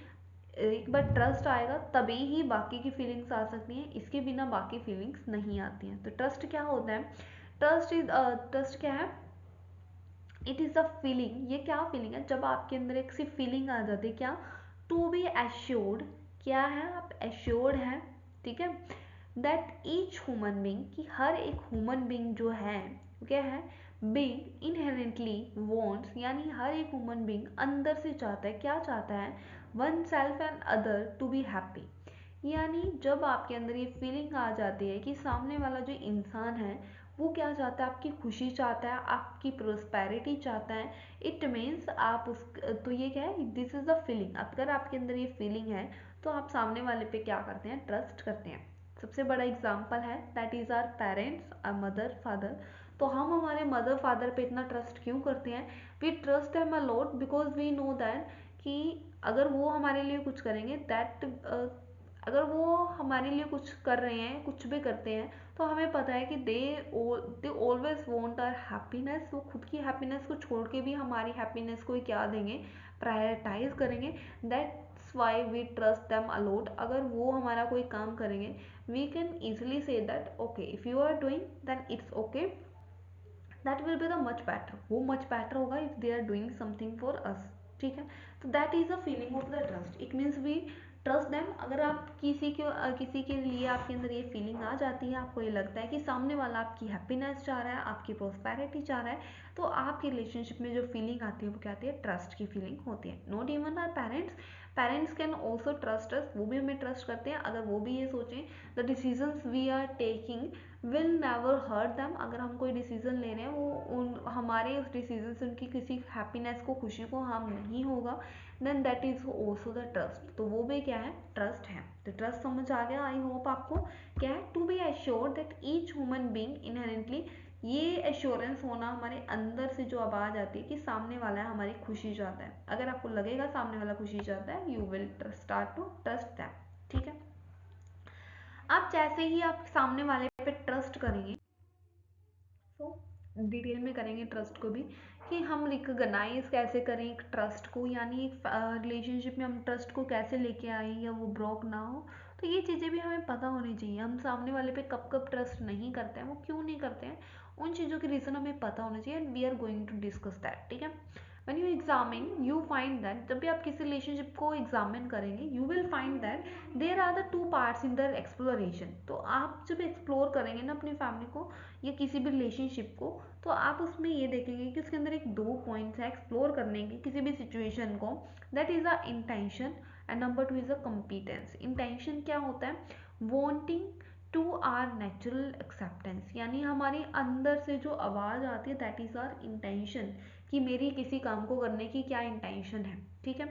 एक बार ट्रस्ट आएगा तभी ही बाकी की फीलिंग्स आ सकती हैं, इसके बिना बाकी फीलिंग्स नहीं आती हैं। तो ट्रस्ट क्या होता है, ट्रस्ट क्या है, इट इज़ अ फीलिंग। ये क्या फीलिंग है, जब आपके अंदर एक सी फीलिंग आ जाती है, क्या, टू बी एश्योर्ड, क्या है, आप एश्योर्ड हैं, ठीक है, दैट ईच ह्यूमन बींग, कि हर एक ह्यूमन बींग जो है क्या है, बींग इनहेरेंटली वॉन्ट्स, यानी हर एक ह्यूमन बींग अंदर से चाहता है, क्या चाहता है, one self and other to be happy. यानी जब आपके अंदर ये फीलिंग आ जाती है कि सामने वाला जो इंसान है वो क्या चाहता है, आपकी खुशी चाहता है, आपकी प्रोस्पेरिटी चाहता है, इट मीन्स आप उस, तो ये क्या है, दिस इज द फीलिंग। अगर आपके अंदर ये फीलिंग है तो आप सामने वाले पे क्या करते हैं, ट्रस्ट करते हैं। सबसे बड़ा एग्जाम्पल है that is our parents, our mother father. तो हम हमारे मदर फादर पे इतना ट्रस्ट क्यों करते हैं, we trust them a lot because we know that कि अगर वो हमारे लिए कुछ करेंगे, दैट अगर वो हमारे लिए कुछ कर रहे हैं, कुछ भी करते हैं, तो हमें पता है कि they always want our happiness. वो खुद की हैप्पीनेस को छोड़ के भी हमारी हैप्पीनेस को क्या देंगे, प्रायोरिटाइज करेंगे। That's why we trust them a lot. अगर वो हमारा कोई काम करेंगे, वी कैन ईजिली से that okay, if you are doing then it's okay, that will be the much better. वो मच बेटर होगा if they are doing something for us, ठीक है। तो that is a feeling of the trust, it means we trust them. अगर आप किसी के लिए आपके अंदर ये फीलिंग आ जाती है, आपको ये लगता है कि सामने वाला आपकी हैप्पीनेस चाह रहा है, आपकी प्रोस्पेरिटी चाह रहा है, तो आपकी रिलेशनशिप में जो फीलिंग आती है वो क्या आती है, ट्रस्ट की फीलिंग होती है। Not even our parents, parents can also trust us, वो भी हमें ट्रस्ट करते हैं अगर वो भी ये सोचें the decisions we are taking will never hurt them. अगर हम कोई डिसीजन ले रहे हैं वो हमारे उस डिसीजन से उनकी किसी हैप्पीनेस को, खुशी को हार्म नहीं होगा, then that is also the trust. तो वो भी क्या है, ट्रस्ट है। तो ट्रस्ट समझ आ गया, आई होप आपको। क्या है, to be assured that each human being inherently, ये एश्योरेंस होना हमारे अंदर से जो आवाज आती है कि सामने वाला है हमारी खुशी चाहता है। अगर आपको लगेगा सामने वाला खुशी चाहता है, you will start to trust them, ठीक है। आप जैसे ही आप सामने वाले पे ट्रस्ट करेंगे, तो डिटेल में करेंगे ट्रस्ट को भी, कि हम रिकॉग्नाइज कैसे करें एक ट्रस्ट को, यानी एक रिलेशनशिप में हम ट्रस्ट को कैसे लेके आए या वो ब्रोक ना हो। तो ये चीज़ें भी हमें पता होनी चाहिए। हम सामने वाले पे कब कब ट्रस्ट नहीं करते हैं, वो क्यों नहीं करते हैं, उन चीज़ों के रीज़न हमें पता होना चाहिए, and we are going to discuss that. ठीक है। When you examine you find that, जब भी आप किसी रिलेशनशिप को एग्जामिन करेंगे you will find that there are the two parts in the exploration. तो आप जब एक्सप्लोर करेंगे ना अपनी फैमिली को या किसी भी रिलेशनशिप को, तो आप उसमें ये देखेंगे कि उसके अंदर एक दो पॉइंट्स है एक्सप्लोर करने के किसी भी सिचुएशन को। That is a intention and number two is a competence. Intention क्या होता है, wanting to our natural acceptance, यानी हमारी अंदर से जो आवाज़ आती है दैट इज आर इंटेंशन, कि मेरी किसी काम को करने की क्या इंटेंशन है। ठीक है।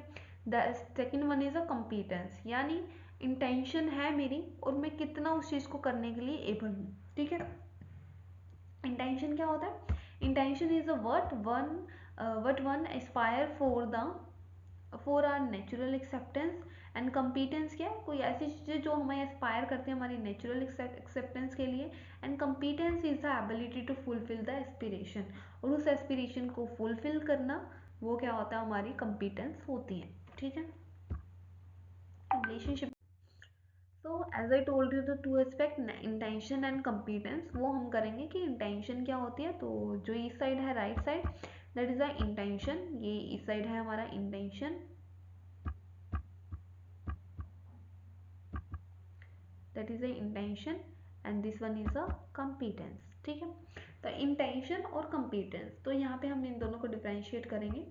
The second one is a कंपीटेंस, यानी इंटेंशन है मेरी और मैं कितना उस चीज़ को करने के लिए एबल हूँ। ठीक है। इंटेंशन क्या होता है, intention is a what one aspire for our natural acceptance. And competence क्या है, कोई ऐसी चीज़ें जो हमें एस्पायर करती है हमारी नेचुरल एक्सेप्टेंस के लिए। And competence is the ability to fulfil the aspiration, और उस एस्पिरेशन को फुलफिल करना वो क्या होता है, हमारी कंपीटेंस होती है। ठीक है। Relationship, so as I told you the two aspect intention and competence, वो हम करेंगे कि इंटेंशन क्या होती है। तो जो इस साइड है right side, that is the intention, ये इस साइड है हमारा intention, that is the intention, and this one is a कंपीटेंस। ठीक है। तो इंटेंशन और कंपीटेंस, तो यहाँ पे हम इन दोनों को डिफ्रेंशिएट करेंगे।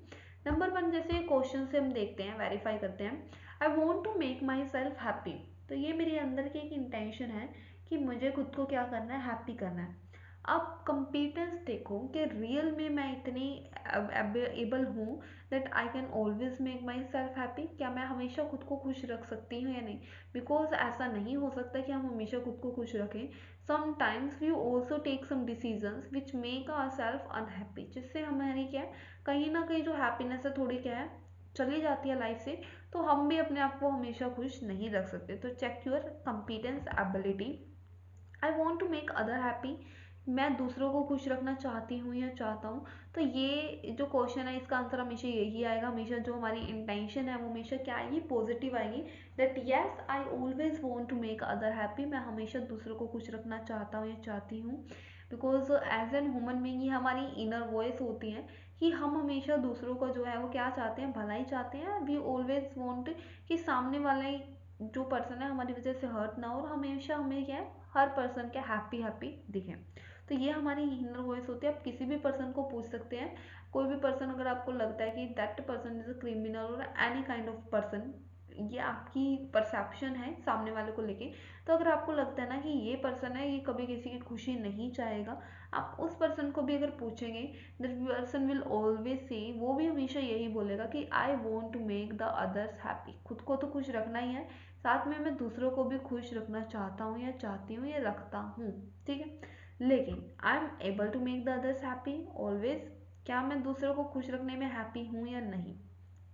नंबर वन, जैसे क्वेश्चन से हम देखते हैं, वेरीफाई करते हैं, I want to make my self happy. तो ये मेरे अंदर की एक इंटेंशन है कि मुझे खुद को क्या करना है, हैप्पी करना है। अब कंपीटेंस देखो कि रियल में मैं इतनी एबल हूँ that I can always make my self happy, क्या मैं हमेशा खुद को खुश रख सकती हूँ या नहीं। बिकॉज ऐसा नहीं हो सकता कि हम हमेशा खुद को खुश रखें। Sometimes we also take some decisions which make our self unhappy, जिससे हमारी क्या है, कहीं ना कहीं जो हैप्पीनेस है थोड़ी क्या है, चली जाती है लाइफ से। तो हम भी अपने आप को हमेशा खुश नहीं रख सकते। तो check your competence ability. I want to make other happy, मैं दूसरों को खुश रखना चाहती हूँ या चाहता हूँ। तो ये जो क्वेश्चन है इसका आंसर हमेशा यही आएगा। हमेशा जो हमारी इंटेंशन है वो हमेशा क्या आएगी, पॉजिटिव आएगी। That yes I always want to make other happy, मैं हमेशा दूसरों को खुश रखना चाहता हूँ या चाहती हूँ। Because as an human being ये हमारी इनर वॉइस होती है कि हम हमेशा दूसरों का जो है वो क्या चाहते हैं, भलाई चाहते हैं। वी ऑलवेज वॉन्ट कि सामने वाले जो पर्सन है हमारी वजह से हर्ट ना हो, और हमेशा हमें क्या है, हर पर्सन क्या हैप्पी हैप्पी दिखे। तो ये हमारी इनर वॉइस होती है। आप किसी भी पर्सन को पूछ सकते हैं, कोई भी पर्सन अगर आपको लगता है कि that person is a criminal और एनी काइंड ऑफ पर्सन, ये आपकी परसेप्शन है सामने वाले को लेके। तो अगर आपको लगता है ना कि ये पर्सन है, ये कभी किसी की खुशी नहीं चाहेगा, आप उस पर्सन को भी अगर पूछेंगे, that person will always say, वो भी हमेशा यही बोलेगा कि I want to make the others happy, खुद को तो खुश रखना ही है, साथ में मैं दूसरों को भी खुश रखना चाहता हूँ या चाहती हूँ या रखता हूँ। ठीक है। लेकिन I am able to make the others happy always, क्या मैं दूसरों को खुश रखने में हैप्पी हूँ या नहीं।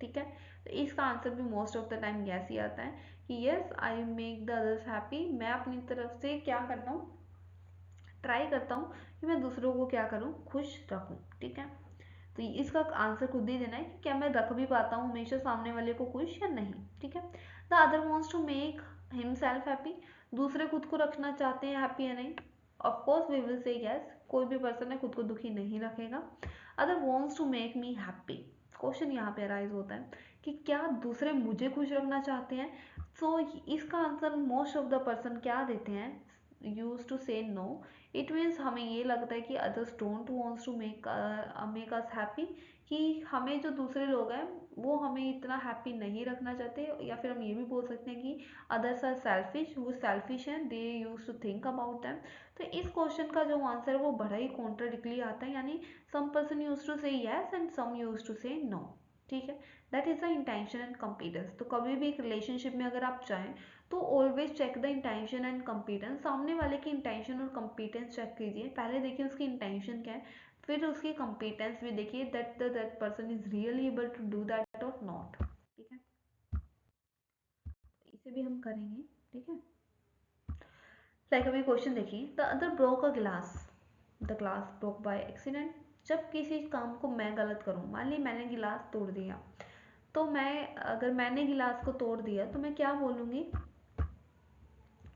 ठीक है। तो इसका आंसर भी most of the time yes he आता है कि yes I make the others happy, मैं अपनी तरफ से क्या करता हूँ, ट्राई करता हूँ कि मैं दूसरों को क्या करूँ, खुश रखूँ। ठीक है। तो इसका आंसर खुद ही देना है कि क्या मैं रख भी पाता हूँ हमेशा सामने वाले को खुश या नहीं। ठीक है। The other wants to make himself happy, दूसरे खुद को रखना चाहते हैं हैप्पी या नहीं। Of course we will say yes, कोई भी पर्सन है खुद को दुखी नहीं रखेगा। Other wants to make me happy, question यहाँ पे अराइज होता है कि क्या दूसरे मुझे खुश रखना चाहते हैं। सो इसका answer most of the person क्या देते हैं, use to say no. It means हमें ये लगता है कि others don't wants to make us happy, कि हमें जो दूसरे लोग हैं वो हमें इतना हैप्पी नहीं रखना चाहते। या फिर हम ये भी बोल सकते हैं कि अदर्स आर सेल्फिश, वो सेल्फिश हैं, they use to think about them. तो इस क्वेश्चन का जो आंसर है वो बड़ा ही कॉन्ट्राडिक्टली आता है, यानी some person use to say yes and some use to say no. ठीक है। That is the intention and competence. तो कभी भी एक रिलेशनशिप में अगर आप चाहें तो always check the intention and competence, सामने वाले की इंटेंशन और कंपीटेंस चेक कीजिए। पहले देखिए उसकी इंटेंशन क्या है, फिर उसकी कंपीटेंस भी देखिए, that person is really able to do that or not. ठीक है। इसे भी हम करेंगे, ठीक है। लाइक अभी क्वेश्चन देखिए, the other broke a glass, the glass broke by accident. जब किसी काम को मैं गलत करूँ, मान ली मैंने गिलास तोड़ दिया, तो मैं अगर मैंने गिलास को तोड़ दिया तो मैं क्या बोलूँगी,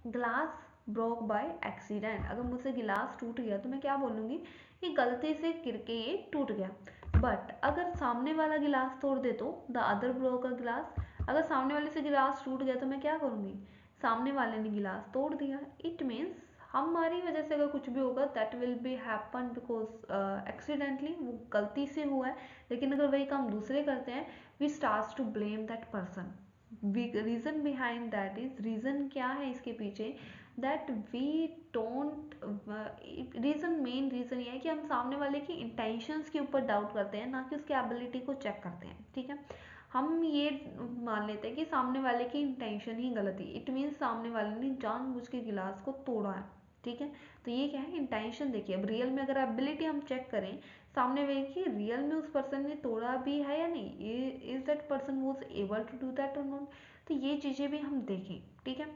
ग्लास ब्रोक बाय एक्सीडेंट। अगर मुझसे गिलास टूट गया तो मैं क्या बोलूँगी कि गलती से गिर के ये टूट गया। बट अगर सामने वाला गिलास तोड़ दे तो the other broke a glass, अगर सामने वाले से गिलास टूट गया तो मैं क्या करूँगी, सामने वाले ने गिलास तोड़ दिया। इट मीन्स हमारी वजह से अगर कुछ भी होगा that will be happen because accidentally, वो गलती से हुआ है। लेकिन अगर वही काम दूसरे करते हैं, we start to blame that person. Reason behind that is, reason क्या है इसके पीछे, that we don't, main reason ये है कि हम सामने वाले की इंटेंशंस के ऊपर डाउट करते हैं, ना कि उसकी एबिलिटी को चेक करते हैं, ठीक है। हम ये मान लेते हैं कि सामने वाले की इंटेंशन ही गलत है, इट मीन्स सामने वाले ने जानबूझ के गिलास को तोड़ा है, ठीक है। तो ये क्या है, इंटेंशन। देखिए अब रियल में अगर एबिलिटी हम चेक करें सामने वाले की, रियल में उस पर्सन ने तोड़ा भी है या नहीं, is that person was able to do that or not. तो ये चीज़ें भी हम देखें, ठीक है।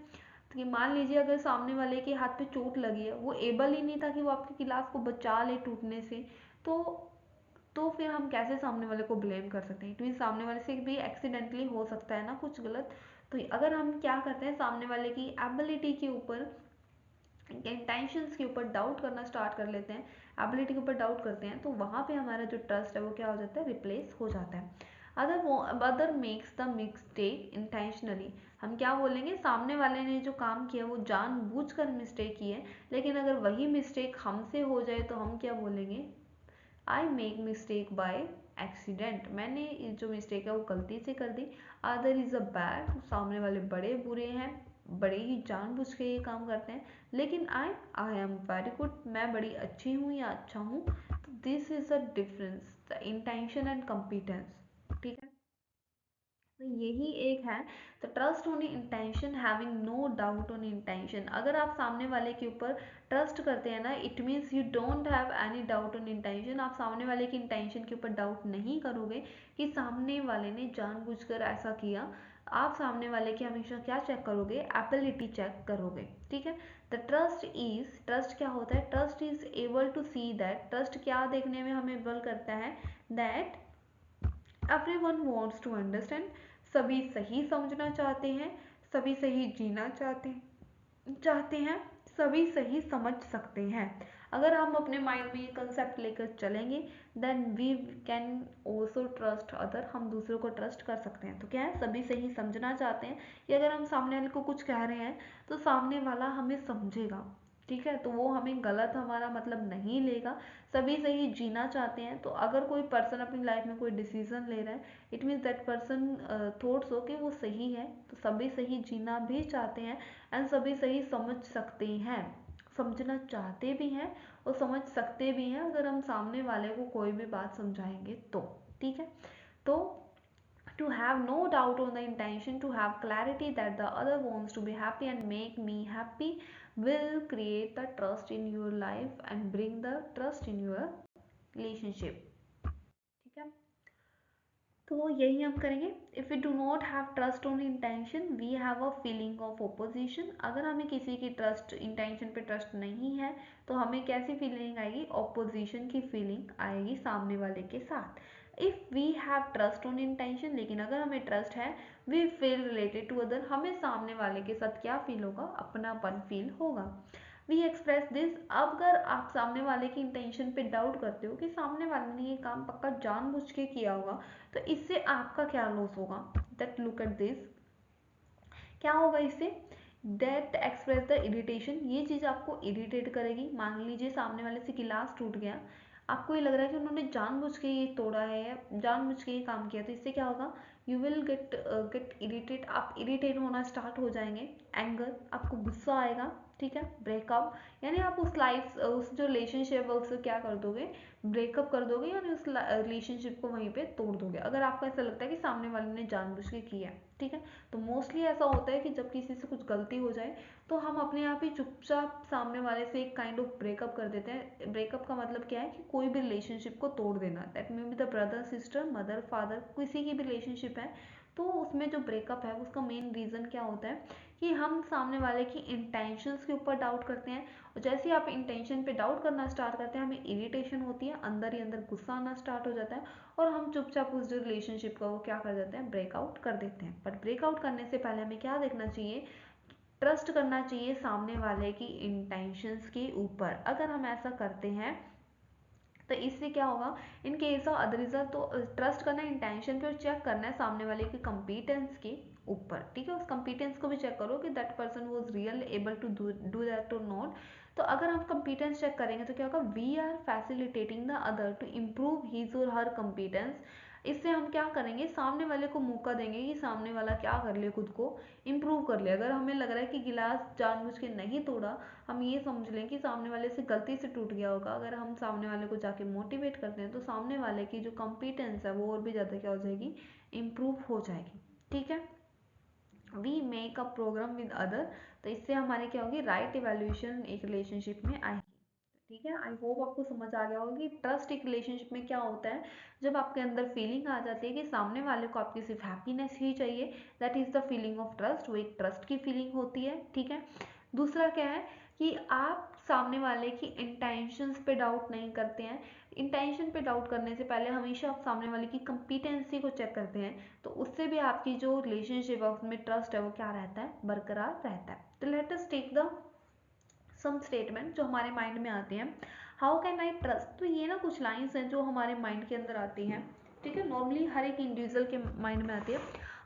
तो ये मान लीजिए अगर सामने वाले के हाथ पे चोट लगी है, वो एबल ही नहीं था कि वो आपके गिलास को बचा ले टूटने से, तो फिर हम कैसे सामने वाले को ब्लेम कर सकते हैं। तो सामने वाले से भी एक्सीडेंटली हो सकता है ना कुछ गलत। तो अगर हम क्या करते हैं, सामने वाले की एबिलिटी के ऊपर, इंटेंशंस के ऊपर डाउट करना स्टार्ट कर लेते हैं, एबिलिटी के ऊपर डाउट करते हैं, तो वहाँ पे हमारा जो ट्रस्ट है वो क्या हो जाता है, रिप्लेस हो जाता है। Other makes the mistake intentionally, हम क्या बोलेंगे, सामने वाले ने जो काम किया वो जानबूझकर मिस्टेक की है। लेकिन अगर वही मिस्टेक हमसे हो जाए तो हम क्या बोलेंगे, I make mistake by accident, मैंने जो मिस्टेक है वो गलती से कर दी। अदर इज अ बैड, सामने वाले बड़े बुरे हैं, बड़े ही जानबूझ के ये काम करते हैं। लेकिन आई एम वेरी गुड, मैं बड़ी अच्छी हूँ या अच्छा हूँ। तो this is a difference, the intention and competence, ठीक है। तो यही एक है, तो trust on intention, having no doubt on intention. अगर आप सामने वाले के ऊपर ट्रस्ट करते हैं ना, it means you don't have any doubt on intention. आप सामने वाले की इंटेंशन के ऊपर डाउट नहीं करोगे कि सामने वाले ने जानबूझकर ऐसा किया। आप सामने वाले की हमेशा क्या चेक करोगे, एबिलिटी चेक करोगे, ठीक है। द ट्रस्ट इज, ट्रस्ट क्या होता है, trust is able to see that, trust क्या देखने में हमें एबल करता है, that everyone wants to understand, सभी सही समझना चाहते हैं, सभी सही जीना चाहते हैं, सभी सही समझ सकते हैं। अगर हम अपने माइंड में ये कंसेप्ट लेकर चलेंगे, then we can also trust other, हम दूसरों को ट्रस्ट कर सकते हैं। तो क्या है, सभी सही समझना चाहते हैं कि अगर हम सामने वाले को कुछ कह रहे हैं तो सामने वाला हमें समझेगा, ठीक है, तो वो हमें गलत हमारा मतलब नहीं लेगा। सभी सही जीना चाहते हैं, तो अगर कोई पर्सन अपनी लाइफ में कोई डिसीजन ले रहा है, it means that person thoughts हो कि वो सही है, तो सभी सही जीना भी चाहते हैं एंड सभी सही समझ सकते हैं, समझना चाहते भी हैं और समझ सकते भी हैं, अगर हम सामने वाले को कोई भी बात समझाएंगे तो, ठीक है। तो to have no doubt on the intention, to have clarity that the other wants to be happy and make me happy will create the trust in your life and bring the trust in your relationship, ठीक है। तो यही हम करेंगे। If we do not have trust on intention, we have a feeling of opposition. अगर हमें किसी की ट्रस्ट, इंटेंशन पे ट्रस्ट नहीं है तो हमें कैसी फीलिंग आएगी, ओपोजिशन की फीलिंग आएगी सामने वाले के साथ। If we have trust on intention, लेकिन अगर हमें ट्रस्ट है, we feel related to other, हमें सामने वाले के साथ क्या फील होगा, अपनापन फील होगा। वी एक्सप्रेस दिस, अब अगर आप सामने वाले की इंटेंशन पे डाउट करते हो कि सामने वाले ने ये काम पक्का जानबूझ के किया होगा, तो इससे आपका क्या लॉस होगा, दैट लुक एट दिस, क्या होगा इससे, दैट एक्सप्रेस द इरिटेशन, ये चीज़ आपको इरिटेट करेगी। मान लीजिए सामने वाले से गिलास टूट गया, आपको ये लग रहा है कि उन्होंने जानबूझ के ये तोड़ा है या जानबूझ के ये काम किया, तो इससे क्या होगा, यू विल गेट इरिटेट, आप इरिटेट होना स्टार्ट हो जाएंगे, एंगर, आपको गुस्सा आएगा, ठीक है। ब्रेकअप, यानी आप उस लाइफ, उस जो रिलेशनशिप है उससे क्या कर दोगे, ब्रेकअप कर दोगे, यानी उस रिलेशनशिप को वहीं पे तोड़ दोगे, अगर आपको ऐसा लगता है कि सामने वाले ने जानबूझ के किया है, ठीक है। तो मोस्टली ऐसा होता है कि जब किसी से कुछ गलती हो जाए तो हम अपने आप ही चुपचाप सामने वाले से एक काइंड ऑफ ब्रेकअप कर देते हैं। ब्रेकअप का मतलब क्या है कि कोई भी रिलेशनशिप को तोड़ देना, that may be the brother sister, mother father, किसी की भी रिलेशनशिप है, तो उसमें जो ब्रेकअप है उसका मेन रीज़न क्या होता है कि हम सामने वाले की इंटेंशंस के ऊपर डाउट करते हैं। और जैसे ही आप इंटेंशन पे डाउट करना स्टार्ट करते हैं, हमें इरिटेशन होती है, अंदर ही अंदर गुस्सा आना स्टार्ट हो जाता है, और हम चुपचाप उस रिलेशनशिप को क्या कर देते हैं, ब्रेकआउट कर देते हैं। बट ब्रेकआउट करने से पहले हमें क्या देखना चाहिए, ट्रस्ट करना चाहिए सामने वाले की इंटेंशंस के ऊपर। अगर हम ऐसा करते हैं तो इससे क्या होगा, in case of other result, तो ट्रस्ट करना इंटेंशन पे और चेक करना है सामने वाले के कंपीटेंस के ऊपर। ठीक है, उस कंपीटेंस को भी चेक करो कि that person was real able to do that or not. तो अगर हम कंपीटेंस चेक करेंगे तो क्या होगा, we are facilitating the other to improve his or her कंपीटेंस। इससे हम क्या करेंगे, सामने वाले को मौका देंगे कि सामने वाला क्या कर ले, खुद को इम्प्रूव कर ले। अगर हमें लग रहा है कि गिलास जानबूझ के नहीं तोड़ा, हम ये समझ लें कि सामने वाले से गलती से टूट गया होगा, अगर हम सामने वाले को जाके मोटिवेट करते हैं तो सामने वाले की जो कॉम्पिटेंस है वो और भी ज़्यादा क्या हो जाएगी, इम्प्रूव हो जाएगी। ठीक है, we make a programme with other, तो इससे हमारी क्या होगी, राइट इवेल्यूएशन एक रिलेशनशिप में आएगी। ठीक है, आई होप आपको समझ आ गया होगा कि ट्रस्ट एक रिलेशनशिप में क्या होता है। जब आपके अंदर फीलिंग आ जाती है कि सामने वाले को आपकी सिर्फ हैप्पीनेस ही चाहिए, that is the feeling of trust, वो एक ट्रस्ट की फीलिंग होती है। ठीक है, दूसरा क्या है कि आप सामने वाले की इंटेंशंस पे डाउट नहीं करते हैं। इंटेंशन पे डाउट करने से पहले हमेशा आप सामने वाले की कंपिटेंसी को चेक करते हैं, तो उससे भी आपकी जो रिलेशनशिप है उसमें ट्रस्ट है वो क्या रहता है, बरकरार रहता है। तो let us take the some statement जो हमारे माइंड में आते हैं। हाउ कैन आई ट्रस्ट, तो ये ना कुछ लाइंस हैं जो हमारे माइंड के अंदर आती हैं। ठीक है, नॉर्मली हर एक इंडिविजुअल के माइंड में आती है।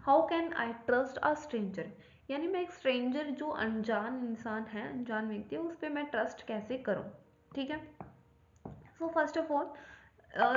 How can I trust a stranger, यानी मैं एक स्ट्रेंजर जो अनजान इंसान है, अनजान व्यक्ति है, उस पर मैं ट्रस्ट कैसे करूँ। ठीक है, सो फर्स्ट ऑफ ऑल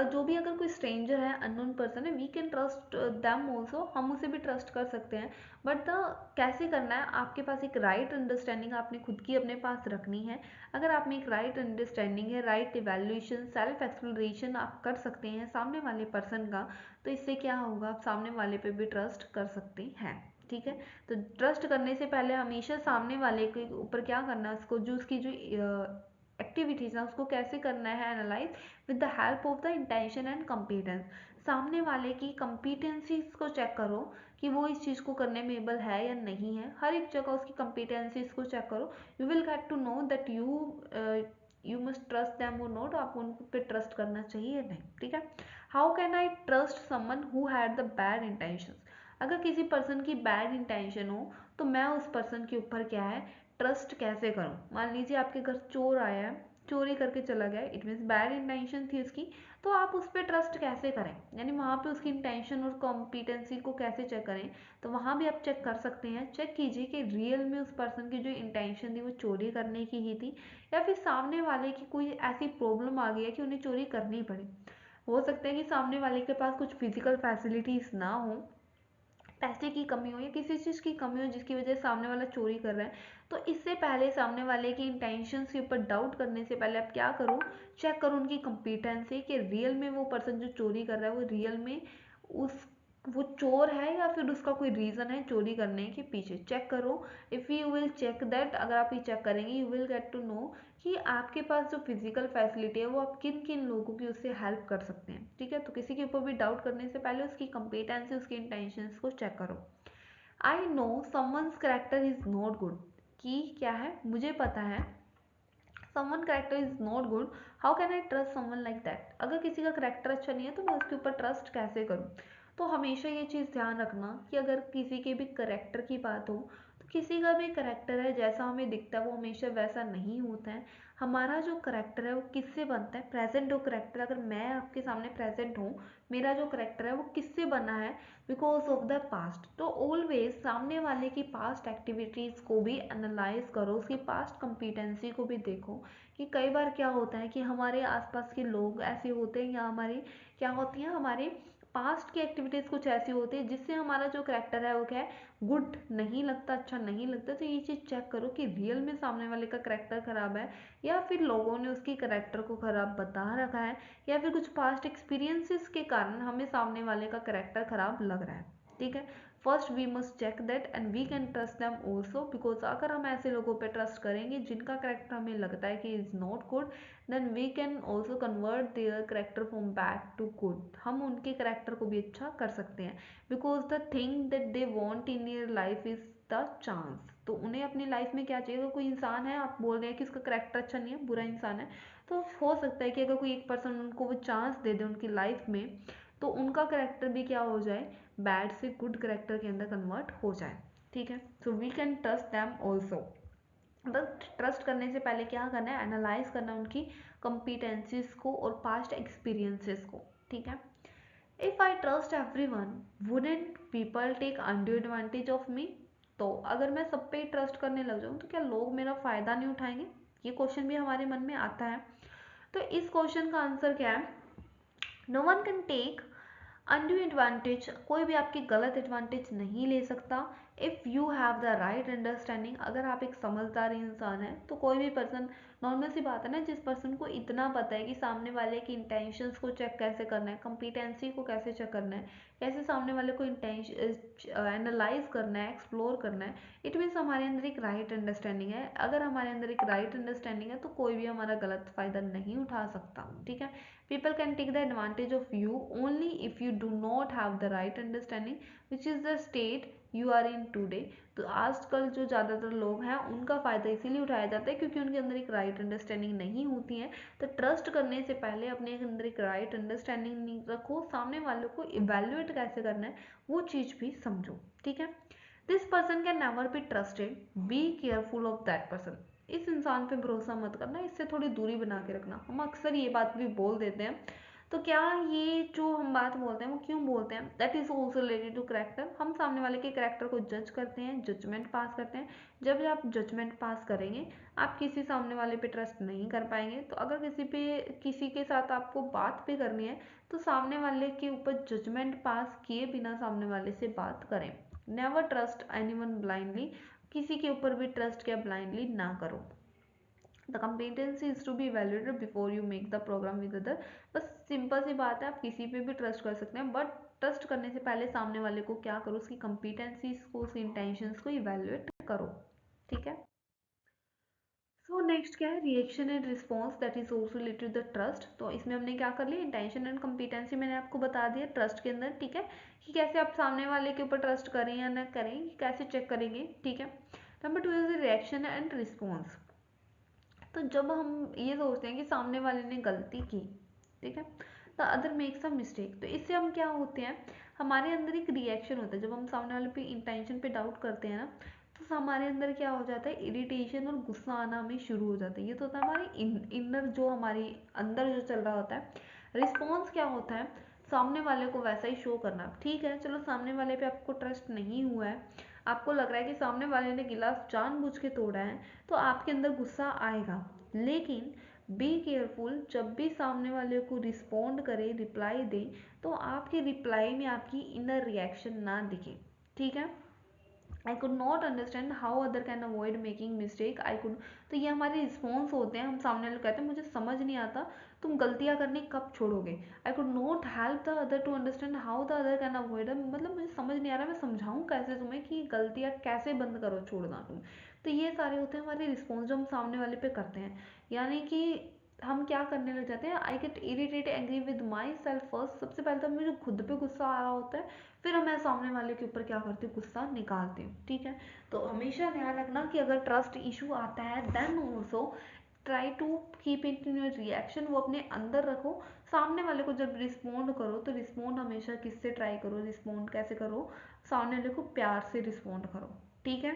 जो भी अगर कोई स्ट्रेंजर है, अननोन पर्सन है, we can trust them also, हम उसे भी ट्रस्ट कर सकते हैं। बट द कैसे करना है, आपके पास एक राइट अंडरस्टैंडिंग आपने खुद की अपने पास रखनी है। अगर आप में एक राइट अंडरस्टैंडिंग है, राइट इवैल्यूएशन, सेल्फ एक्सप्लोरेशन आप कर सकते हैं सामने वाले पर्सन का, तो इससे क्या होगा, आप सामने वाले पे भी ट्रस्ट कर सकते हैं। ठीक है, तो ट्रस्ट करने से पहले हमेशा सामने वाले के ऊपर क्या करना है, उसको जो उसकी जो एक्टिविटीज है उसको कैसे करना है, analyse with the help of the intention and competence. सामने वाले की कंपीटेंसीज को चेक करो कि वो इस चीज़ को करने में एबल है या नहीं है, हर एक जगह उसकी कंपीटेंसीज को चेक करो। You will get to know that you must trust them or not, आप उन पे ट्रस्ट करना चाहिए या नहीं। ठीक है, how can I trust someone who had the bad intentions, अगर किसी पर्सन की बैड इंटेंशन हो तो मैं उस पर्सन के ऊपर क्या है, ट्रस्ट कैसे करूं। मान लीजिए आपके घर चोर आया है, चोरी करके चला गया, इट मीन्स बैड इंटेंशन थी उसकी, तो आप उस पर ट्रस्ट कैसे करें, यानी वहाँ पे उसकी इंटेंशन और कॉम्पिटेंसी को कैसे चेक करें। तो वहाँ भी आप चेक कर सकते हैं, चेक कीजिए कि रियल में उस पर्सन की जो इंटेंशन थी वो चोरी करने की ही थी, या फिर सामने वाले की कोई ऐसी प्रॉब्लम आ गई है कि उन्हें चोरी करनी पड़ी। हो सकता है कि सामने वाले के पास कुछ फिजिकल फैसिलिटीज ना हो, पैसे की कमी हो या किसी चीज़ की कमी हो जिसकी वजह से सामने वाला चोरी कर रहा है। तो इससे पहले सामने वाले की इंटेंशंस के ऊपर डाउट करने से पहले आप क्या करो, चेक करो उनकी कंपिटेंसी कि रियल में वो पर्सन जो चोरी कर रहा है वो रियल में उस वो चोर है या फिर उसका कोई रीज़न है चोरी करने के पीछे। चेक करो, if you will check that, अगर आप ये चेक करेंगे you will get to know कि आपके पास जो फिजिकल फैसिलिटी है वो आप किन किन लोगों की उससे हेल्प कर सकते हैं। ठीक है, तो किसी के ऊपर भी डाउट करने से पहले उसकी कंपिटेंसी, उसकी इंटेंशंस को चेक करो। I know someone's character is not good, कि क्या है, मुझे पता है someone character is not good, how can I trust someone like that, अगर किसी का करेक्टर अच्छा नहीं है तो मैं उसके ऊपर ट्रस्ट कैसे करूँ। तो हमेशा ये चीज़ ध्यान रखना कि अगर किसी के भी करेक्टर की बात हो, तो किसी का भी करेक्टर है जैसा हमें दिखता है वो हमेशा वैसा नहीं होता है। हमारा जो करेक्टर है वो किससे बनता है, प्रेजेंट जो करेक्टर, अगर मैं आपके सामने प्रेजेंट हूँ, मेरा जो करेक्टर है वो किससे बना है, बिकॉज ऑफ द पास्ट। तो ऑलवेज सामने वाले की पास्ट एक्टिविटीज़ को भी एनालाइज करो, उसकी पास्ट कंपिटेंसी को भी देखो कि कई बार क्या होता है कि हमारे आसपास के लोग ऐसे होते हैं या हमारे क्या होती हैं, हमारे पास्ट की एक्टिविटीज़ कुछ ऐसी होती है जिससे हमारा जो करेक्टर है वो क्या है, गुड नहीं लगता, अच्छा नहीं लगता। तो ये चीज़ चेक करो कि रियल में सामने वाले का करेक्टर ख़राब है या फिर लोगों ने उसकी करेक्टर को ख़राब बता रखा है, या फिर कुछ पास्ट एक्सपीरियंसेस के कारण हमें सामने वाले का करेक्टर ख़राब लग रहा है। ठीक है। First we must check that and we can trust them also, because अगर हम ऐसे लोगों पे ट्रस्ट करेंगे जिनका करेक्टर हमें लगता है कि is not good, then we can also convert their character from bad to good. हम उनके करेक्टर को भी अच्छा कर सकते हैं, because the thing that they want in your life is the chance. तो उन्हें अपनी लाइफ में क्या चाहिए? अगर कोई इंसान है, आप बोल रहे हैं कि उसका करेक्टर अच्छा नहीं है, बुरा इंसान है, तो हो सकता है कि अगर कोई एक पर्सन उनको वो चांस दे दे उनकी लाइफ में, तो उनका करेक्टर भी क्या हो जाए? बैड से गुड करेक्टर के अंदर कन्वर्ट हो जाए, ठीक है। So we can trust them also. But trust करने से पहले क्या करना है? एनालाइज करना है उनकी कॉम्पिटेंसीज को और पास्ट एक्सपीरियंसेस को, ठीक है। If I trust everyone, wouldn't people take undue advantage of me? तो अगर मैं सब पे ट्रस्ट करने लग जाऊँ तो क्या लोग मेरा फायदा नहीं उठाएंगे? ये क्वेश्चन भी हमारे मन में आता है। तो इस क्वेश्चन का आंसर क्या है? No one can take undue advantage, कोई भी आपकी गलत एडवांटेज नहीं ले सकता। If you have the right understanding, अगर आप एक समझदार इंसान हैं तो कोई भी पर्सन, नॉर्मल सी बात है ना, जिस पर्सन को इतना पता है कि सामने वाले की इंटेंशंस को चेक कैसे करना है, कंपिटेंसी को कैसे चेक करना है, कैसे सामने वाले को एनालाइज करना है, एक्सप्लोर करना है, इट मीन्स हमारे अंदर एक राइट अंडरस्टैंडिंग है। अगर हमारे अंदर एक राइट अंडरस्टैंडिंग है तो कोई भी हमारा गलत फायदा नहीं उठा सकता, ठीक है। People can take the advantage of you only if you do not have the right understanding, which is the state you are in today. तो आजकल जो ज़्यादातर लोग हैं उनका फ़ायदा इसीलिए उठाया जाता है क्योंकि उनके अंदर एक राइट अंडरस्टैंडिंग नहीं होती है। तो ट्रस्ट करने से पहले अपने अंदर एक राइट अंडरस्टैंडिंग रखो, सामने वालों को इवेल्युएट कैसे करना है वो चीज़ भी समझो, ठीक है। This person can never be trusted, be careful of that person. इस इंसान पे भरोसा मत करना, इससे थोड़ी दूरी बना के रखना। हम अक्सर ये बात भी बोल देते हैं। तो क्या ये जो हम बात बोलते हैं वो क्यों बोलते हैं? That is also related to character. हम सामने वाले के करेक्टर को जज करते हैं, जजमेंट पास करते हैं। जब आप जजमेंट पास करेंगे, आप किसी सामने वाले पे ट्रस्ट नहीं कर पाएंगे। तो अगर किसी के साथ आपको बात भी करनी है तो सामने वाले के ऊपर जजमेंट पास किए बिना सामने वाले से बात करें। नेवर ट्रस्ट एनीवन ब्लाइंडली, किसी के ऊपर भी ट्रस्ट क्या ब्लाइंडली ना करो। The competency is to be evaluated before you make the program with other. बस सिंपल सी बात है, आप किसी पे भी ट्रस्ट कर सकते हैं, बट ट्रस्ट करने से पहले सामने वाले को क्या करो? उसकी कम्पिटेंसीज को, उसकी इंटेंशंस को इवेल्युएट करो, ठीक है। सो नेक्स्ट क्या है? Reaction and response, that is also related the trust. तो इसमें हमने क्या कर लिया? इंटेंशन एंड कम्पिटेंसी मैंने आपको बता दिया ट्रस्ट के अंदर, ठीक है, कि कैसे आप सामने वाले के ऊपर ट्रस्ट करें या ना करें, कैसे चेक करेंगे, ठीक है। Number 2 is reaction and response. तो जब हम ये सोचते हैं कि सामने वाले ने गलती की, ठीक है, the other makes a mistake, तो इससे हम क्या होते हैं? हमारे अंदर एक रिएक्शन होता है। जब हम सामने वाले पे इंटेंशन पे डाउट करते हैं ना, तो हमारे अंदर क्या हो जाता है? इरिटेशन और गुस्सा आना हमें शुरू हो जाता है। ये तो होता है हमारी इनर, जो हमारी अंदर जो चल रहा होता है। रिस्पॉन्स क्या होता है? सामने वाले को वैसा ही शो करना। ठीक है, चलो सामने वाले पे आपको ट्रस्ट नहीं हुआ है, आपको लग रहा है कि सामने वाले ने गिलास जानबूझ के तोड़ा है, तो आपके अंदर गुस्सा आएगा। लेकिन बी केयरफुल, जब भी सामने वाले को रिस्पॉन्ड करे, रिप्लाई दे, तो आपके रिप्लाई में आपकी इनर रिएक्शन ना दिखे, ठीक है। आई could not understand how other can avoid making mistake, I could, तो ये हमारे रिस्पॉन्स होते हैं। हम सामने वाले कहते हैं मुझे समझ नहीं आता तुम गलतियां करनी कब छोड़ोगे। I could not help the other to understand how the other can avoid, मतलब मुझे समझ नहीं आ रहा, मैं समझाऊं कैसे तुम्हें कि गलतियां कैसे बंद करो, छोड़ना तुम। तो ये सारे होते हैं हमारे रिस्पॉन्स जो हम सामने वाले पे करते हैं। यानी कि हम क्या करने लग जाते हैं? I get irritate angry with my self first. सबसे पहले तो मुझे खुद पे गुस्सा आ रहा होता है, फिर मैं सामने वाले के ऊपर क्या करती हूँ? गुस्सा निकालती हूँ, ठीक है। तो हमेशा ध्यान रखना कि अगर ट्रस्ट इशू आता है, then also try to keep it in your reaction, वो अपने अंदर रखो। सामने वाले को जब रिस्पॉन्ड करो तो रिस्पॉन्ड हमेशा किससे ट्राई करो? रिस्पॉन्ड कैसे करो? सामने वाले को प्यार से रिस्पॉन्ड करो, ठीक है।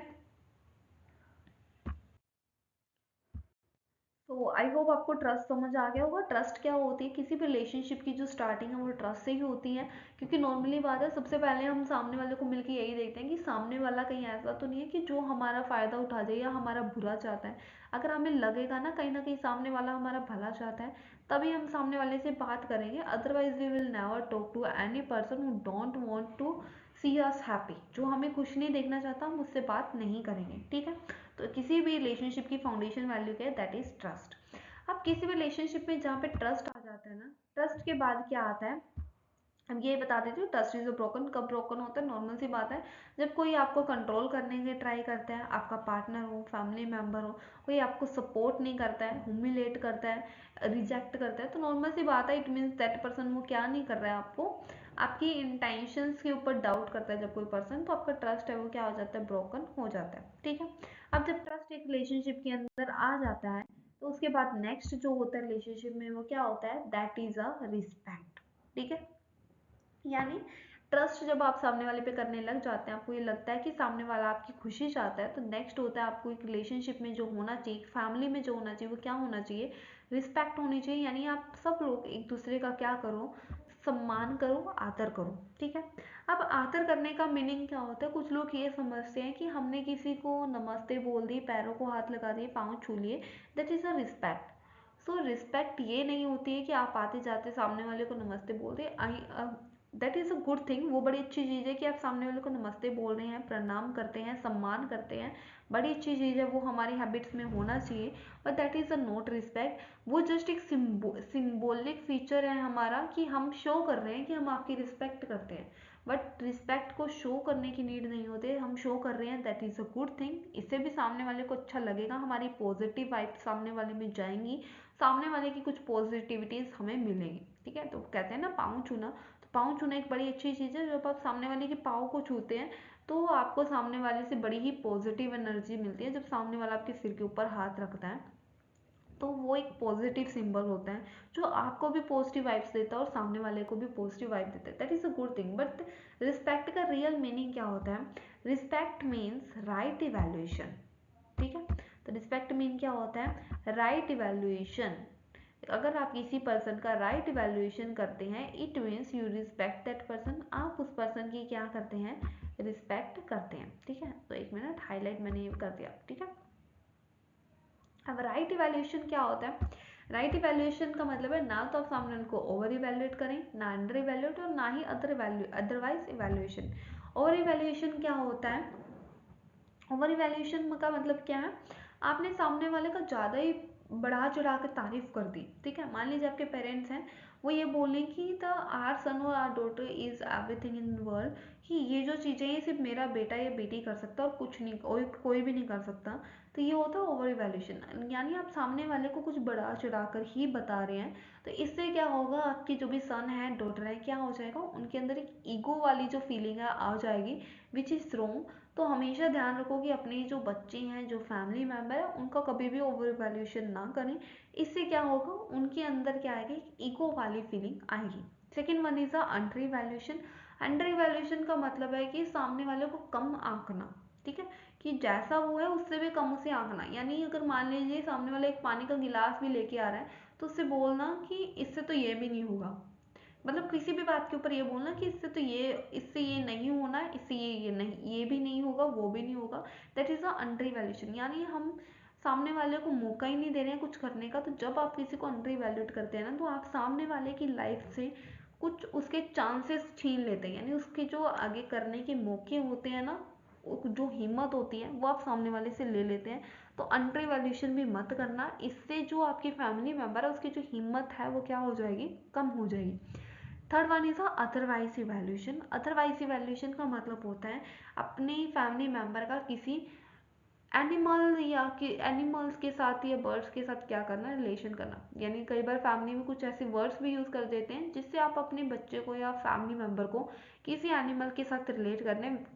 तो आई होप आपको ट्रस्ट समझ आ गया होगा। ट्रस्ट क्या होती है? किसी भी रिलेशनशिप की जो स्टार्टिंग है वो ट्रस्ट से ही होती है, क्योंकि नॉर्मली बात है, सबसे पहले हम सामने वाले को मिलकर यही देखते हैं कि सामने वाला कहीं ऐसा तो नहीं है कि जो हमारा फ़ायदा उठा जाए या हमारा बुरा चाहता है। अगर हमें लगेगा ना कहीं सामने वाला हमारा भला चाहता है, तभी हम सामने वाले से बात करेंगे। Otherwise we will never talk to any person who don't want to see us happy. जो हमें खुश नहीं देखना चाहता, हम उससे बात नहीं करेंगे, ठीक है। तो किसी भी रिलेशनशिप की फाउंडेशन वैल्यू क्या है? That is trust. अब किसी भी रिलेशनशिप में जहाँ पे ट्रस्ट आ जाता है ना, ट्रस्ट के बाद क्या आता है? हम ये बता देते हो ट्रस्ट इज ब्रोकन। कब ब्रोकन होता है? नॉर्मल सी बात है, जब कोई आपको कंट्रोल करने के ट्राई करता है, आपका पार्टनर हो, फैमिली मेम्बर हो, कोई आपको सपोर्ट नहीं करता है, ह्यूमिलेट करता है, रिजेक्ट करता है, तो नॉर्मल सी बात है, इट मीन्स दैट पर्सन वो क्या नहीं कर रहा है, आपको आपकी इंटेंशंस के ऊपर डाउट करता है जब कोई पर्सन, तो आपका ट्रस्ट है वो क्या हो जाता है? ब्रोकन हो जाता है। ठीक है, अब जब ट्रस्ट एक रिलेशनशिप के अंदर आ जाता है तो उसके बाद नेक्स्ट जो होता है रिलेशनशिप में वो क्या होता है? That is a respect. ठीक है, यानी ट्रस्ट जब आप सामने वाले पे करने लग जाते हैं, आपको ये लगता है कि सामने वाला आपकी खुशी चाहता है, तो नेक्स्ट होता है आपको एक रिलेशनशिप में जो होना चाहिए, फैमिली में जो होना चाहिए वो क्या होना चाहिए? रिस्पेक्ट होनी चाहिए। यानी आप सब लोग एक दूसरे का क्या करो? सम्मान करो, आदर करो। ठीक है, अब आदर करने का मीनिंग क्या होता है? कुछ लोग ये समझते हैं कि हमने किसी को नमस्ते बोल दी, पैरों को हाथ लगा दिए, पाँव छू लिए, that is a respect. So respect ये नहीं होती है कि आप आते जाते सामने वाले को नमस्ते बोल दे। That is a good thing, वो बड़ी अच्छी चीज़ है कि आप सामने वाले को नमस्ते बोल रहे हैं, प्रणाम करते हैं, सम्मान करते हैं, बड़ी अच्छी चीज़ है, वो हमारी हैबिट्स में होना चाहिए। But that is a not respect. वो जस्ट एक सिम्बोलिक फीचर है हमारा कि हम शो कर रहे हैं कि हम आपकी रिस्पेक्ट करते हैं, बट रिस्पेक्ट को शो करने की नीड नहीं होती, हम शो कर रहे हैं, that is a good thing. इससे भी सामने वाले को अच्छा लगेगा, हमारी पॉजिटिव वाइब सामने वाले में जाएंगी, सामने वाले की कुछ पॉजिटिविटीज़ हमें मिलेंगी। ठीक है, तो कहते हैं ना पाँव छूना, पाँव छूना एक बड़ी अच्छी चीज़ है। जब आप सामने वाले के पाँव को छूते हैं तो आपको सामने वाले से बड़ी ही पॉजिटिव एनर्जी मिलती है। जब सामने वाला आपके सिर के ऊपर हाथ रखता है तो वो एक पॉजिटिव सिंबल होता है जो आपको भी पॉजिटिव वाइब्स देता है और सामने वाले को भी पॉजिटिव वाइब देता है। That is a good thing. But respect का रियल मीनिंग क्या होता है? Respect means right evaluation. ठीक है, तो रिस्पेक्ट मीन क्या होता है? Right evaluation. अगर आप किसी पर्सन का राइट इवैल्यूएशन करते हैं, it means you respect that person. आप उस पर्सन की क्या करते हैं? रिस्पेक्ट करते हैं। ठीक है, तो एक मिनट हाईलाइट मैंने कर दिया। ठीक है, अब राइट इवैल्यूएशन क्या होता है? राइट इवैल्यूएशन का मतलब है ना तो आप सामने उनको ओवर इवैल्यूएट करें, ना अंडर इवैल्यूएट, और ना ही अदरवाइज इवैल्यूएशन। ओवर इवैल्यूएशन क्या होता है? ओवर इवैल्यूएशन का मतलब क्या है? आपने सामने वाले का ज़्यादा ही बढ़ा चढ़ा के तारीफ कर दी। ठीक है, मान लीजिए आपके पेरेंट्स हैं, वो ये बोलें कि द आर सन और our daughter is everything in world, कि ये जो चीज़ें हैं सिर्फ मेरा बेटा या बेटी कर सकता है और कुछ नहीं, कोई भी नहीं कर सकता। तो ये होता है ओवर इवैल्यूएशन, यानी आप सामने वाले को कुछ बढ़ा चढ़ा कर ही बता रहे हैं। तो इससे क्या होगा? आपकी जो भी सन है, डॉटर है, क्या हो जाएगा? उनके अंदर एक ईगो वाली जो फीलिंग है आ जाएगी, विच इज़ रॉन्ग। तो हमेशा ध्यान रखो कि अपने जो बच्चे हैं, जो फैमिली मेम्बर है, उनका कभी भी ओवर इवैल्यूएशन ना करें। इससे क्या होगा? उनके अंदर क्या आएगी? ईगो वाली फीलिंग आएगी। Second one is under evaluation. Under evaluation का मतलब है कि सामने वाले को कम आंकना। ठीक है, कि जैसा वो है उससे भी कम उसे आंकना। यानी अगर मान लीजिए सामने वाला एक पानी का गिलास भी लेके आ रहा है तो उससे बोलना कि इससे तो ये भी नहीं होगा। मतलब किसी भी बात के ऊपर ये बोलना कि इससे तो ये, इससे ये नहीं होना है, इससे ये नहीं, ये भी नहीं होगा, वो भी नहीं होगा। That is a under evaluation. यानी हम सामने वाले को मौका ही नहीं दे रहे हैं कुछ करने का। तो जब आप किसी को अंडर इवैल्यूएट करते हैं ना, तो आप सामने वाले की लाइफ से कुछ उसके चांसेस छीन लेते हैं। यानी उसके जो आगे करने के मौके होते हैं ना, जो हिम्मत होती है वो आप सामने वाले से ले लेते हैं। तो अंडर इवैल्यूएशन भी मत करना। इससे जो आपकी फैमिली मेम्बर है उसकी जो हिम्मत है वो क्या हो जाएगी? कम हो जाएगी। Third one is otherwise evaluation. Otherwise evaluation का मतलब होता है अपने फैमिली मेम्बर का किसी एनिमल या कि एनिमल्स के साथ या बर्ड्स के साथ क्या करना? रिलेशन करना। यानी कई बार फैमिली में कुछ ऐसे वर्ड्स भी यूज़ कर देते हैं जिससे आप अपने बच्चे को या फैमिली मेम्बर को किसी एनिमल के साथ रिलेट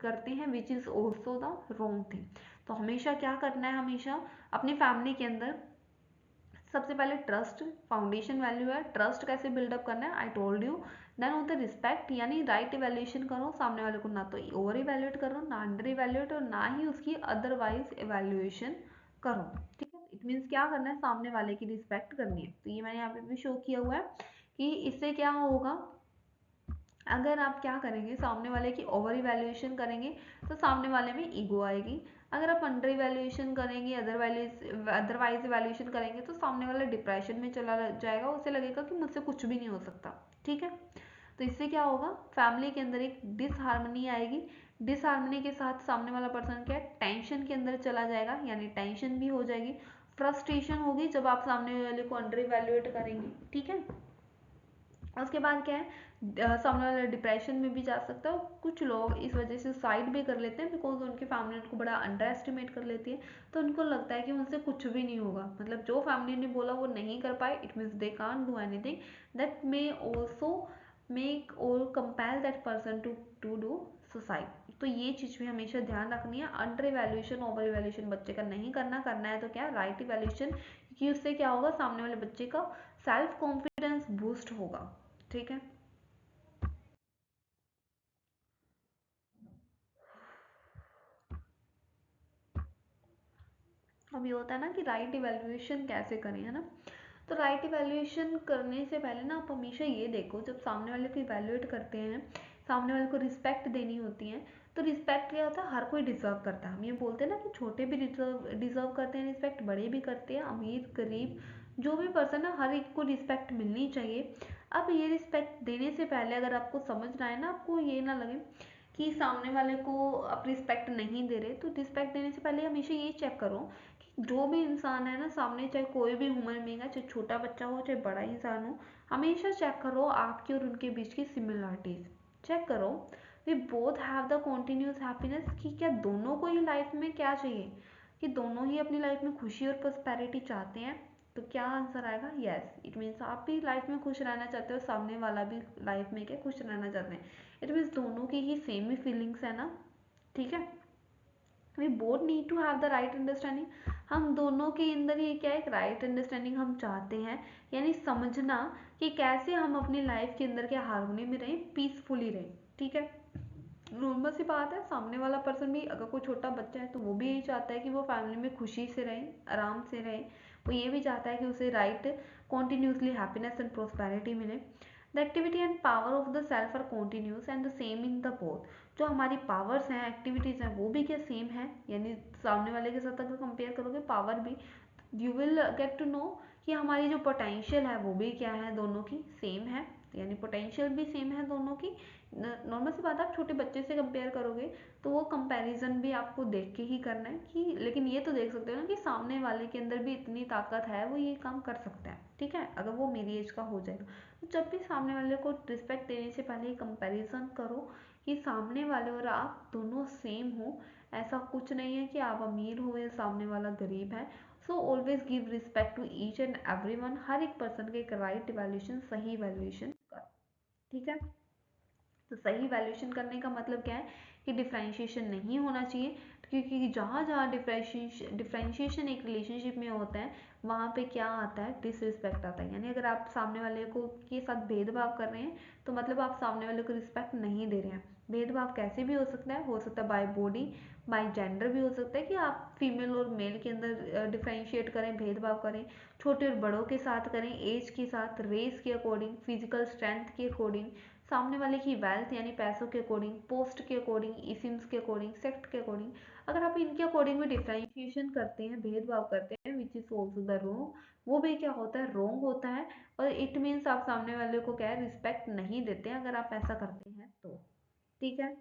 करते हैं, which is also the wrong thing. तो हमेशा क्या करना है? हमेशा अपनी फैमिली के अंदर सबसे पहले ट्रस्ट फाउंडेशन वैल्यू है। ट्रस्ट कैसे बिल्डअप करना है? आई टोल्ड यू। देन होता है रिस्पेक्ट, यानी राइट इवैल्यूएशन करो सामने वाले को, ना तो ओवर इवैल्यूएट करो, ना अंडर इवैल्यूएट, और ना ही उसकी अदरवाइज इवैल्यूएशन करो। ठीक है, इट मीन्स क्या करना है? सामने वाले की रिस्पेक्ट करनी है। तो ये मैंने यहाँ पे भी शो किया हुआ है कि इससे क्या होगा? अगर आप क्या करेंगे? सामने वाले की ओवर इवैल्यूएशन करेंगे तो सामने वाले में ईगो आएगी। अगर आप अंडर इवैल्यूएशन करेंगे, अदरवाइज इवैल्यूएशन करेंगे, तो सामने वाला डिप्रेशन में चला जाएगा, उसे लगेगा कि मुझसे कुछ भी नहीं हो सकता। ठीक है, तो इससे क्या होगा? फैमिली के अंदर एक डिसहार्मनी आएगी। डिसहार्मनी के साथ सामने वाला पर्सन क्या है? टेंशन के अंदर चला जाएगा, यानी टेंशन भी हो जाएगी, फ्रस्ट्रेशन होगी जब आप सामने वाले को अंडर इवैल्यूएट करेंगे। ठीक है, उसके बाद क्या है, सामने वाला डिप्रेशन में भी जा सकता है, और कुछ लोग इस वजह से सुसाइड भी कर लेते हैं, बिकॉज उनकी फैमिली उनको बड़ा अंडर एस्टिमेट कर लेती है। तो उनको लगता है कि उनसे कुछ भी नहीं होगा, मतलब जो फैमिली ने बोला वो नहीं कर पाए, it means they can't do anything, that may also make or compel that person to do suicide. तो ये चीज़ भी हमेशा ध्यान रखनी है। अंडर इवेल्यूशन ओवर इवेल्यूशन बच्चे का नहीं करना, करना है तो क्या, राइट इवेल्यूशन, क्योंकि उससे क्या होगा, सामने वाले बच्चे का सेल्फ कॉन्फिडेंस बूस्ट होगा। ठीक है। अब ये होता है ना कि राइट इवेल्युएशन कैसे करें, है ना। तो राइट इवेल्युएशन करने से पहले ना आप हमेशा ये देखो, जब सामने वाले को इवेल्युएट करते हैं, सामने वाले को रिस्पेक्ट देनी होती है, तो रिस्पेक्ट क्या होता है, हर कोई डिजर्व करता है। हम ये बोलते हैं ना कि छोटे भी डिजर्व डिजर्व करते हैं रिस्पेक्ट, बड़े भी करते हैं, अमीर गरीब जो भी पर्सन है, हर एक को रिस्पेक्ट मिलनी चाहिए। अब ये रिस्पेक्ट देने से पहले अगर आपको समझना है ना, आपको ये ना लगे कि सामने वाले को आप रिस्पेक्ट नहीं दे रहे, तो रिस्पेक्ट देने से पहले हमेशा ये चेक करो कि जो भी इंसान है ना सामने, चाहे कोई भी ह्यूमन बीइंग है, चाहे छोटा बच्चा हो चाहे बड़ा इंसान हो, हमेशा चेक करो आपकी और उनके बीच की सिमिलरिटीज। चेक करो we both have the continuous happiness, कि क्या दोनों को ही लाइफ में क्या चाहिए, कि दोनों ही अपनी लाइफ में खुशी और प्रॉस्पेरिटी चाहते हैं। तो क्या आंसर आएगा, यस, इट मीन्स आप भी लाइफ में खुश रहना चाहते हो, सामने वाला भी लाइफ में क्या खुश रहना चाहते हैं। इट मीन्स दोनों की ही सेम ही फीलिंग्स है ना। ठीक है। We both need to have the right understanding, हम दोनों के अंदर ये क्या है, एक राइट अंडरस्टैंडिंग हम चाहते हैं, यानी समझना कि कैसे हम अपनी लाइफ के अंदर क्या हार्मोनी में रहें, पीसफुली रहें। ठीक है। नॉर्मल सी बात है, सामने वाला पर्सन भी, अगर कोई छोटा बच्चा है तो वो भी यही चाहता है कि वो फैमिली में खुशी से रहे, आराम से रहे। वो ये भी चाहता है कि उसे right continuously happiness and prosperity मिले। The activity and power of the self are continuous and the same in the both. जो हमारी पावर्स हैं, एक्टिविटीज़ हैं, वो भी क्या सेम है, यानी सामने वाले के साथ अगर कंपेयर करोगे पावर भी, you will get to know कि हमारी जो पोटेंशियल है वो भी क्या है, दोनों की सेम है, यानी पोटेंशियल भी सेम है दोनों की। नॉर्मल सी बात है, आप छोटे बच्चे से कंपेयर करोगे तो वो कंपैरिजन भी आपको देख के ही करना है, कि लेकिन ये तो देख सकते हो ना कि सामने वाले के अंदर भी इतनी ताकत है, वो ये काम कर सकता है। ठीक है, अगर वो मेरी एज का हो जाएगा। तो जब भी सामने वाले को रिस्पेक्ट देने से पहले कंपैरिजन करो कि सामने वाले और आप दोनों सेम हो। ऐसा कुछ नहीं है कि आप अमीर हो या सामने वाला गरीब है। So always give respect to each and every one, हर एक पर्सन के एक राइट इवेल्यूशन, सही इवेल्यूशन कर। ठीक है। तो सही वैल्यूएशन करने का मतलब क्या है कि डिफ्रेंशिएशन नहीं होना चाहिए, क्योंकि जहाँ जहाँ डिफ्रेंशिएशन एक रिलेशनशिप में होता है, वहाँ पे क्या आता है, डिसरिस्पेक्ट आता है। यानी अगर आप सामने वाले को के साथ भेदभाव कर रहे हैं, तो मतलब आप सामने वाले को रिस्पेक्ट नहीं दे रहे हैं। भेदभाव कैसे भी हो सकता है बाय बॉडी, बाय जेंडर भी हो सकता है, कि आप फीमेल और मेल के अंदर डिफ्रेंशिएट करें, भेदभाव करें, छोटे और बड़ों के साथ करें, एज के साथ, रेस के अकॉर्डिंग, फिजिकल स्ट्रेंथ के अकॉर्डिंग, सामने वाले की वेल्थ यानी पैसों के अकॉर्डिंग, पोस्ट के अकॉर्डिंग, इसिम्स के अकॉर्डिंग, सेक्ट के अकॉर्डिंग। अगर आप इनके अकॉर्डिंग में डिफ्रेंशिएशन करते हैं, भेदभाव करते हैं, which is also the wrong, वो भी क्या होता है, रॉन्ग होता है। और इट मीन्स आप सामने वाले को क्या है, रिस्पेक्ट नहीं देते हैं अगर आप ऐसा करते हैं तो। ठीक है।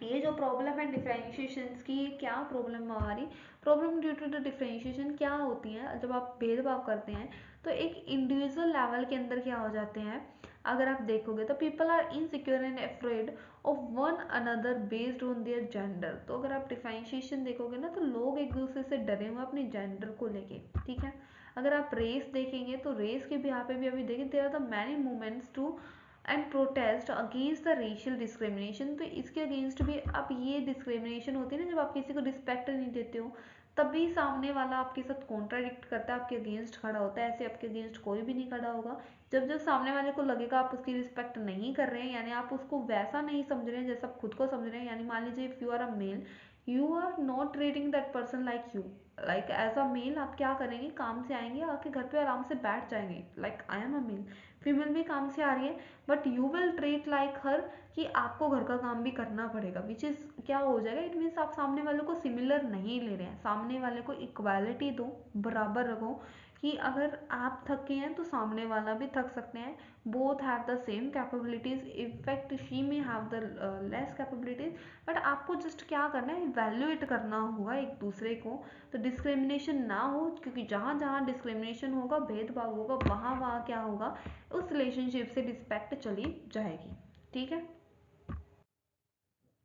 ये जो प्रॉब्लम है डिफरेंशिएशन की, क्या प्रॉब्लम हमारी, problem due to the differentiation क्या होती है, जब आप भेदभाव करते हैं तो एक इंडिविजुअल लेवल के अंदर क्या हो जाते हैं, अगर आप देखोगे तो people are insecure and afraid of one another based on their gender. तो अगर आप डिफरेंशिएशन देखोगे ना, तो लोग एक दूसरे से डरे हुए अपने जेंडर को लेके। ठीक है। अगर आप रेस देखेंगे तो रेस के भी यहाँ पे भी अभी देखिए, there are the many movements to and protest against the racial discrimination. तो इसके अगेंस्ट भी अब ये डिस्क्रिमिनेशन होती है ना, जब आप किसी को रिस्पेक्ट नहीं देते हो, तभी सामने वाला आपके साथ कॉन्ट्राडिक्ट करता है, आपके अगेंस्ट खड़ा होता है। ऐसे आपके अगेंस्ट कोई भी नहीं खड़ा होगा। जब जब सामने वाले को लगेगा आप उसकी रिस्पेक्ट नहीं कर रहे हैं, यानी आप उसको वैसा नहीं समझ रहे हैं जैसा आप खुद को समझ रहे हैं, यानी मान लीजिए if you are a male, you are not treating that person like you, like as a male, आप क्या करेंगे, काम से आएंगे, आके घर पे आराम से बैठ जाएंगे, like I am a male. Female भी काम से आ रही है, but you will treat like her, कि आपको घर का काम भी करना पड़ेगा, विच इज क्या हो जाएगा, इट मीन्स आप सामने वाले को सिमिलर नहीं ले रहे हैं, सामने वाले को इक्वालिटी दो, बराबर रखो। कि अगर आप थके हैं तो सामने वाला भी थक सकते हैं, both have the same capabilities, in fact she may have the less capabilities, but आपको जस्ट क्या करना है, इवैल्यूएट करना होगा एक दूसरे को, तो डिस्क्रिमिनेशन ना हो, क्योंकि जहाँ जहाँ डिस्क्रिमिनेशन होगा, भेदभाव होगा, वहाँ वहाँ क्या होगा, उस रिलेशनशिप से रिस्पेक्ट चली जाएगी। ठीक है।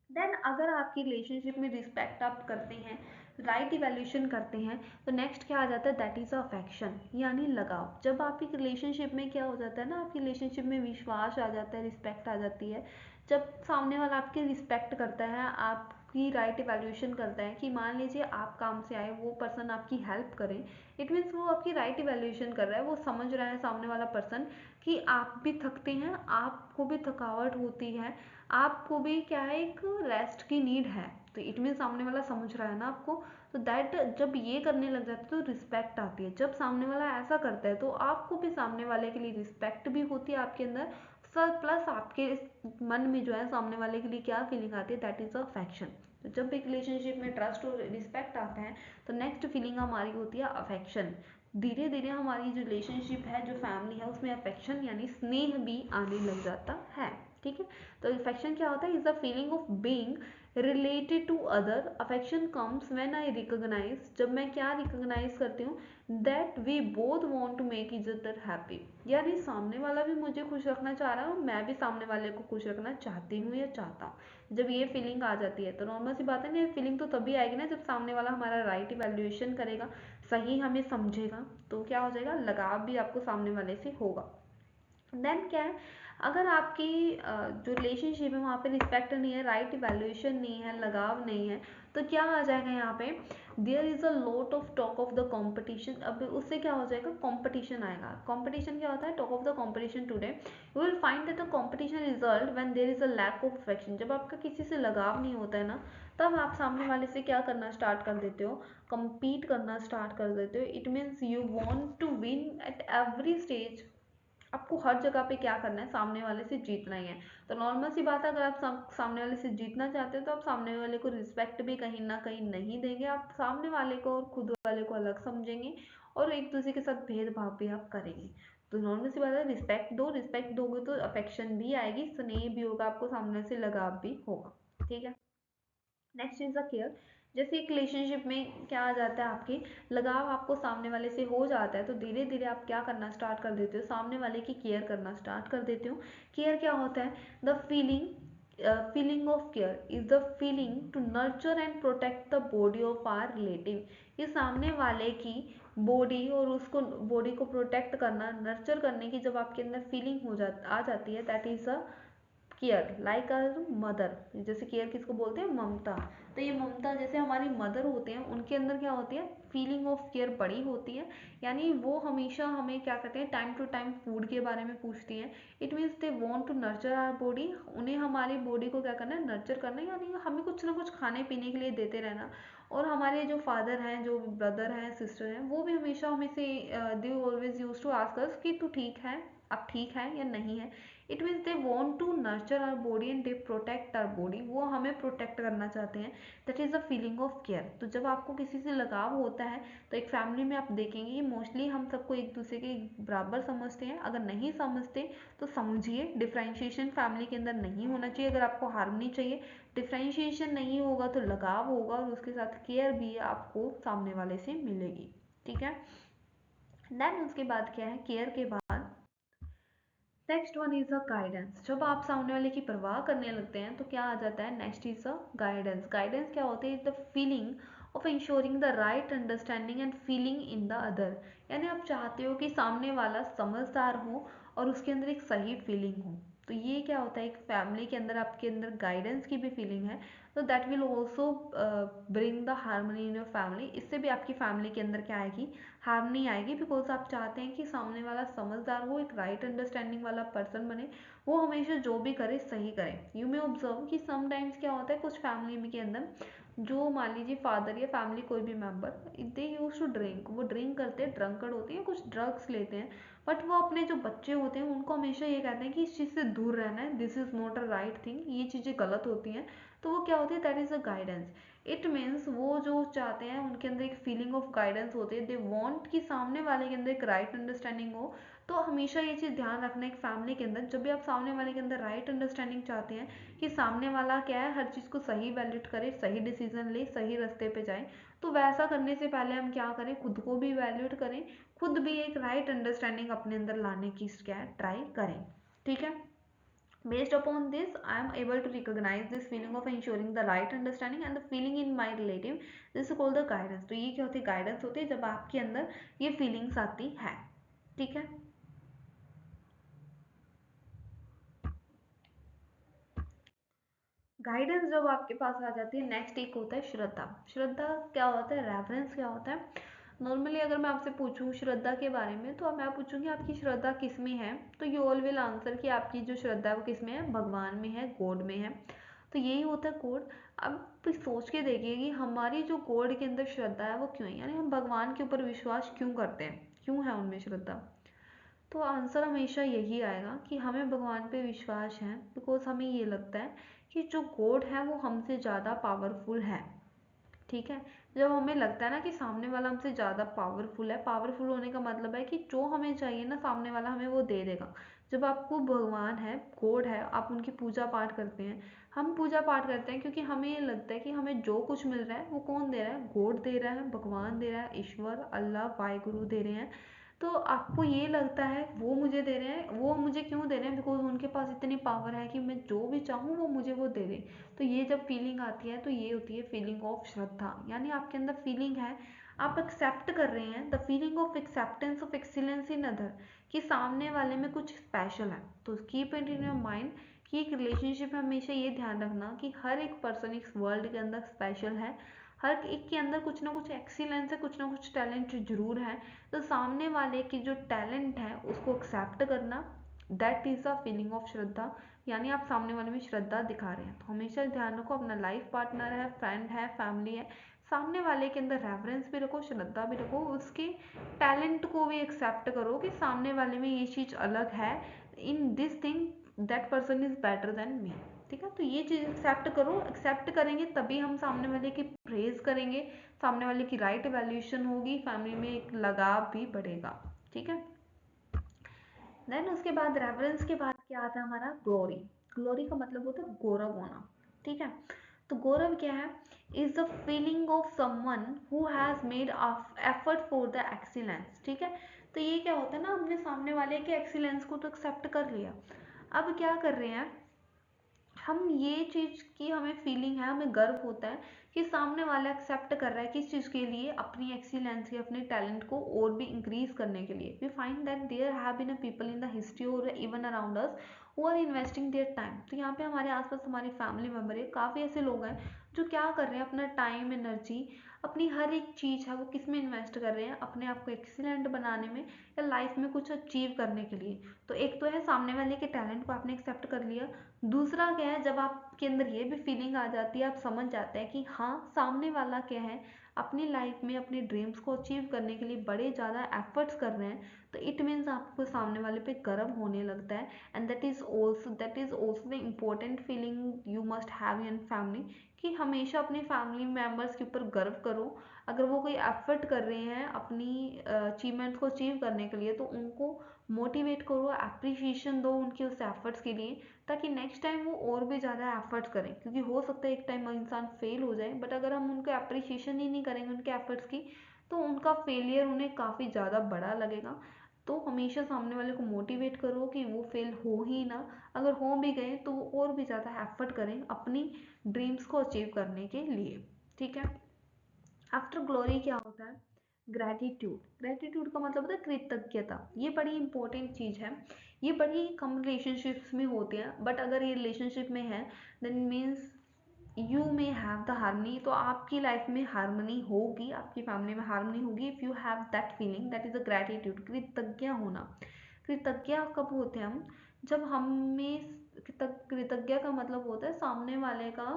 देन अगर आपकी रिलेशनशिप में रिस्पेक्ट आप करते हैं, राइट इवैल्यूएशन करते हैं, तो नेक्स्ट क्या आ जाता है, दैट इज़ अफेक्शन, यानी लगाव। जब आपकी रिलेशनशिप में क्या हो जाता है ना, आपकी रिलेशनशिप में विश्वास आ जाता है, रिस्पेक्ट आ जाती है, जब सामने वाला आपकी रिस्पेक्ट करता है, आपकी राइट इवैल्यूएशन करता है, कि मान लीजिए आप काम से आए, वो पर्सन आपकी हेल्प करें, इट मीन्स वो आपकी राइट इवैल्यूएशन कर रहा है, वो समझ रहा है सामने वाला पर्सन कि आप भी थकते हैं, आपको भी थकावट होती है, आपको भी क्या है, एक रेस्ट की नीड है, तो इट मीन सामने वाला समझ रहा है ना आपको, तो दैट जब ये करने लग जाते हैं तो रिस्पेक्ट आती है। जब सामने वाला ऐसा करता है तो आपको भी सामने वाले के लिए रिस्पेक्ट भी होती है आपके अंदर, सर प्लस आपके मन में जो है सामने वाले के लिए क्या फीलिंग आती है, दैट इज अफेक्शन। तो जब एक रिलेशनशिप में ट्रस्ट और रिस्पेक्ट आता है तो नेक्स्ट फीलिंग हमारी होती है अफेक्शन। धीरे धीरे हमारी जो रिलेशनशिप है, जो फैमिली है, उसमें अफेक्शन यानी स्नेह भी आने लग जाता है। ठीक है। तो अफेक्शन क्या होता है, is the feeling of being related to other. Affection comes when I recognize, जब मैं क्या रिकॉग्नाइज करती हूँ, that we both want to make each other happy, यानी सामने वाला भी मुझे खुश रखना चाह रहा है और मैं भी सामने वाले को खुश रखना चाहती हूँ या चाहता हूँ। जब ये फीलिंग आ जाती है तो नॉर्मल सी बात है ना, ये फीलिंग तो तभी आएगी ना जब सामने वाला हमारा राइट इवैल्यूएशन करेगा, सही हमें समझेगा, तो क्या हो जाएगा, लगाव भी आपको सामने वाले से होगा। देन क्या है, अगर आपकी जो रिलेशनशिप है वहाँ पे रिस्पेक्ट नहीं है, राइट इवैल्यूएशन नहीं है, लगाव नहीं है, तो क्या आ जाएगा यहाँ पे, there is a lot of talk of the competition. अब उससे क्या हो जाएगा, कंपटीशन आएगा। कंपटीशन क्या होता है, talk of the competition today, you will find that the competition result when there is a lack of affection. जब आपका किसी से लगाव नहीं होता है ना, तब आप सामने वाले से क्या करना स्टार्ट कर देते हो, compete करना स्टार्ट कर देते हो। It means you want to win at every stage, आपको हर जगह पे क्या करना है, सामने वाले से जीतना ही है। तो नॉर्मल सी बात है, अगर आप सामने वाले से जीतना चाहते हो तो आप सामने वाले को रिस्पेक्ट भी कहीं ना कहीं नहीं देंगे, आप सामने वाले को और खुद वाले को अलग समझेंगे और एक दूसरे के साथ भेदभाव भी आप करेंगे। तो नॉर्मल सी बात है, रिस्पेक्ट दो, रिस्पेक्ट दोगे तो अफेक्शन भी आएगी, स्नेह भी होगा, आपको सामने से लगाव भी होगा। ठीक है। Next is the care. जैसे एक रिलेशनशिप में क्या आ जाता है, आपके लगाव आपको सामने वाले से हो जाता है तो धीरे धीरे आप क्या करना स्टार्ट कर देते हो, सामने वाले की केयर करना स्टार्ट कर देते हो। केयर क्या होता है, the feeling of care is the feeling to nurture and protect the body of our relative. ये सामने वाले की बॉडी और उसको बॉडी को प्रोटेक्ट करना, नर्चर करने की जब आपके अंदर फीलिंग आ जाती है, that is a care, like a mother. जैसे केयर किसको बोलते हैं, ममता। तो ये ममता जैसे हमारी मदर होते हैं, उनके अंदर क्या होती है, फीलिंग ऑफ केयर बड़ी होती है, यानी वो हमेशा हमें क्या कहते हैं, टाइम टू टाइम फूड के बारे में पूछती हैं। It means they want to nurture our body, उन्हें हमारी बॉडी को क्या करना है, नर्चर करना है, यानी हमें कुछ ना कुछ खाने पीने के लिए देते रहना। और हमारे जो फादर हैं, जो ब्रदर हैं, सिस्टर हैं, वो भी हमेशा हमें से they always use to ask us कि तू ठीक है, अब ठीक है या नहीं है। It means they want to nurture our body and they protect our body, वो हमें प्रोटेक्ट करना चाहते हैं। That is the feeling of care. तो जब आपको किसी से लगाव होता है तो एक फैमिली में आप देखेंगे मोस्टली हम सबको एक दूसरे के बराबर समझते हैं। अगर नहीं समझते तो समझिए, डिफ्रेंशिएशन फैमिली के अंदर नहीं होना चाहिए। अगर आपको हार्मनी चाहिए, डिफ्रेंशिएशन नहीं होगा तो लगाव होगा और उसके साथ केयर भी आपको सामने वाले से मिलेगी। ठीक है। देन उसके बाद क्या है, केयर के बाद next one is a guidance. जब आप सामने वाले की परवाह करने लगते हैं तो क्या आ जाता है, next is a guidance. Guidance क्या होती है, the feeling of ensuring the right understanding and feeling in the other, यानी आप चाहते हो कि सामने वाला समझदार हो और उसके अंदर एक सही फीलिंग हो। तो ये क्या होता है, एक फैमिली के अंदर आपके अंदर गाइडेंस की भी फीलिंग है, तो that will also bring the harmony in your family. इससे भी आपकी फैमिली के अंदर क्या आएगी, हार्मनी आएगी, बिकॉज आप चाहते हैं कि सामने वाला समझदार हो, एक राइट अंडरस्टैंडिंग वाला पर्सन बने, वो हमेशा जो भी करे सही करे। यू मे ऑब्जर्व कि समटाइम्स क्या होता है, कुछ फैमिली के अंदर जो मान लीजिए फादर या फैमिली कोई भी member, they use to drink, वो ड्रिंक करते हैं, ड्रंकर्ड होते हैं, कुछ ड्रग्स लेते हैं, बट वो अपने जो बच्चे होते हैं उनको हमेशा ये कहते हैं कि इस चीज़ से दूर रहना है, this is not a right thing, ये चीज़ें गलत होती हैं। तो वो क्या होती है, that is a guidance. It means वो जो चाहते हैं, उनके अंदर एक फीलिंग ऑफ गाइडेंस होती है, दे वॉन्ट कि सामने वाले के अंदर एक राइट अंडरस्टैंडिंग हो। तो हमेशा ये चीज़ ध्यान रखना एक फैमिली के अंदर, जब भी आप सामने वाले के अंदर राइट अंडरस्टैंडिंग चाहते हैं कि सामने वाला क्या है, हर चीज़ को सही वैल्यूट करे, सही डिसीजन ले, सही रास्ते पे जाए, तो वैसा करने से पहले हम क्या करें, खुद को भी वैल्यूट करें, खुद भी एक राइट अंडरस्टैंडिंग अपने अंदर लाने की क्या है, ट्राई करें। ठीक है। Based upon this, I am able to recognize this feeling of ensuring the right understanding and the feeling in my relative. This is called the guidance. तो ये क्या होती है, गाइडेंस होती है जब आपके अंदर ये फीलिंग्स आती है। ठीक है। गाइडेंस जब आपके पास आ जाती है, नेक्स्ट एक होता है श्रद्धा। श्रद्धा क्या होता है, रेफरेंस क्या होता है। नॉर्मली अगर मैं आपसे पूछूं श्रद्धा के बारे में, तो मैं पूछूंगी आपकी श्रद्धा किस में है, तो यू ऑल विल आंसर कि आपकी जो श्रद्धा है वो किस में है, भगवान में है, गॉड में है। तो यही होता है गॉड। अब सोच के देखिए कि हमारी जो गॉड के अंदर श्रद्धा है वो क्यों है, यानी हम भगवान के ऊपर विश्वास क्यों करते हैं, क्यों है उनमें श्रद्धा। तो आंसर हमेशा यही आएगा कि हमें भगवान पे विश्वास है बिकॉज हमें ये लगता है कि जो गॉड है वो हमसे ज़्यादा पावरफुल है। ठीक है। जब हमें लगता है ना कि सामने वाला हमसे ज़्यादा पावरफुल है, पावरफुल होने का मतलब है कि जो हमें चाहिए ना सामने वाला हमें वो दे देगा। जब आपको भगवान है, गॉड है, आप उनकी पूजा पाठ करते हैं, हम पूजा पाठ करते हैं क्योंकि हमें ये लगता है कि हमें जो कुछ मिल रहा है वो कौन दे रहा है, गॉड दे रहा है, भगवान दे रहा है, ईश्वर अल्लाह वाहिगुरु दे रहे हैं। तो आपको ये लगता है वो मुझे दे रहे हैं, वो मुझे क्यों दे रहे हैं, बिकॉज उनके पास इतनी पावर है कि मैं जो भी चाहूँ वो मुझे वो दे दे। तो ये जब फीलिंग आती है तो ये होती है फीलिंग ऑफ श्रद्धा, यानी आपके अंदर फीलिंग है, आप एक्सेप्ट कर रहे हैं, the feeling of acceptance of excellence in other, कि सामने वाले में कुछ स्पेशल है। तो keep it in your mind कि एक रिलेशनशिप में हमेशा ये ध्यान रखना कि हर एक पर्सन इस वर्ल्ड के अंदर स्पेशल है, हर एक के अंदर कुछ ना कुछ एक्सीलेंस है, कुछ ना कुछ टैलेंट जरूर है। तो सामने वाले की जो टैलेंट है उसको एक्सेप्ट करना, that is the feeling of shraddha, यानी आप सामने वाले में श्रद्धा दिखा रहे हैं। तो हमेशा ध्यान रखो, अपना लाइफ पार्टनर है, फ्रेंड है, फैमिली है, सामने वाले के अंदर रेफरेंस भी रखो, श्रद्धा भी रखो, उसके टैलेंट को भी एक्सेप्ट करो कि सामने वाले में ये चीज़ अलग है, in this thing that person is better than me. ठीक है। तो ये चीज़ एक्सेप्ट करो, एक्सेप्ट करेंगे तभी हम सामने वाले की प्रेज करेंगे, सामने वाले की राइट वैल्यूएशन होगी, फैमिली में एक लगाव भी बढ़ेगा। ठीक है। देन उसके बाद रेफरेंस के बाद क्या आता है हमारा, ग्लोरी। ग्लोरी का मतलब होता है गौरव होना। ठीक है। तो गौरव क्या है, is the feeling of someone who has made effort for the excellence. ठीक है। तो ये क्या होता है ना, हमने सामने वाले के एक्सीलेंस को तो एक्सेप्ट कर लिया, अब क्या कर रहे हैं हम, ये चीज़ की हमें फीलिंग है, हमें गर्व होता है कि सामने वाला एक्सेप्ट कर रहा है किस चीज़ के लिए, अपनी एक्सीलेंस के, अपने टैलेंट को और भी इंक्रीज करने के लिए। We find that there have been a people in the history और even around us who are investing their time. तो यहाँ पे हमारे आसपास हमारी फैमिली मेम्बर है, काफ़ी ऐसे लोग हैं जो क्या कर रहे हैं, अपना टाइम, एनर्जी, अपनी हर एक चीज़ है वो किस में इन्वेस्ट कर रहे हैं, अपने आप को एक्सीलेंट बनाने में या लाइफ में कुछ अचीव करने के लिए। तो एक तो है सामने वाले के टैलेंट को आपने एक्सेप्ट कर लिया, दूसरा क्या है, जब आपके अंदर ये भी फीलिंग आ जाती है, आप समझ जाते हैं कि हाँ सामने वाला क्या है, अपनी लाइफ में अपने ड्रीम्स को अचीव करने के लिए बड़े ज़्यादा एफर्ट्स कर रहे हैं, तो इट मीन्स आपको सामने वाले पे गर्व होने लगता है। And that is also the important feeling you must have in family, कि हमेशा अपने फैमिली मेम्बर्स के ऊपर गर्व करो। अगर वो कोई एफर्ट कर रहे हैं अपनी अचीवमेंट्स को अचीव करने के लिए, तो उनको मोटिवेट करो, अप्रिसिएशन दो उनके उस एफर्ट्स के लिए, ताकि नेक्स्ट टाइम वो और भी ज़्यादा एफर्ट्स करें। क्योंकि हो सकता है एक टाइम इंसान फेल हो जाए, बट अगर हम उनको अप्रिसिएशन ही नहीं करेंगे उनके एफर्ट्स की, तो उनका फेलियर उन्हें काफ़ी ज़्यादा बड़ा लगेगा। तो हमेशा सामने वाले को मोटिवेट करो कि वो फेल हो ही ना, अगर हो भी गए तो वो और भी ज़्यादा एफर्ट करें अपनी ड्रीम्स को अचीव करने के लिए। ठीक है। आफ्टर ग्लोरी क्या होता है, ग्रैटिट्यूड। ग्रैटिट्यूड का मतलब होता है कृतज्ञता। ये बड़ी इंपॉर्टेंट चीज़ है, ये बड़ी कम रिलेशनशिप्स में होती है, बट अगर ये रिलेशनशिप में है then means you may have the harmony. तो आपकी लाइफ में हारमनी होगी, आपकी फैमिली में हारमनी होगी if you have that feeling, that is a gratitude, कृतज्ञ होना। कृतज्ञ कब होते हैं हम, जब हमें कृतज्ञ का मतलब होता है सामने वाले का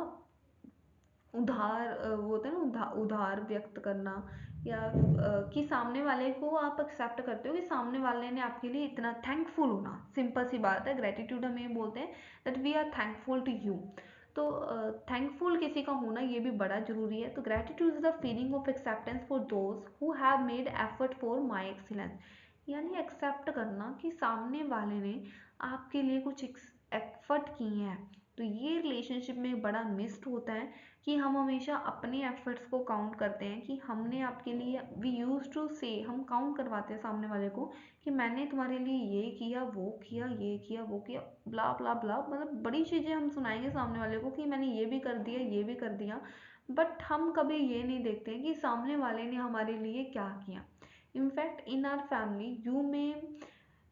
वो होता है ना, उधार व्यक्त करना, या कि सामने वाले को आप एक्सेप्ट करते हो कि सामने वाले ने आपके लिए इतना, थैंकफुल होना, सिंपल सी बात है। ग्रेटिट्यूड हम ये बोलते हैं that we are thankful to you. तो थैंकफुल किसी का होना ये भी बड़ा जरूरी है। तो gratitude is the feeling of acceptance for those who have made effort for my excellence. यानी एक्सेप्ट करना कि सामने वाले ने आपके लिए कुछ एफर्ट किए हैं। तो ये रिलेशनशिप में बड़ा मिस्ड होता है कि हम हमेशा अपने एफर्ट्स को काउंट करते हैं कि हमने आपके लिए, वी यूज टू से, हम काउंट करवाते हैं सामने वाले को कि मैंने तुम्हारे लिए ये किया, वो किया, ये किया, वो किया, ब्ला ब्ला ब्ला, मतलब बड़ी चीज़ें हम सुनाएंगे सामने वाले को कि मैंने ये भी कर दिया, ये भी कर दिया। बट हम कभी ये नहीं देखते हैं कि सामने वाले ने हमारे लिए क्या किया। In fact in our family you may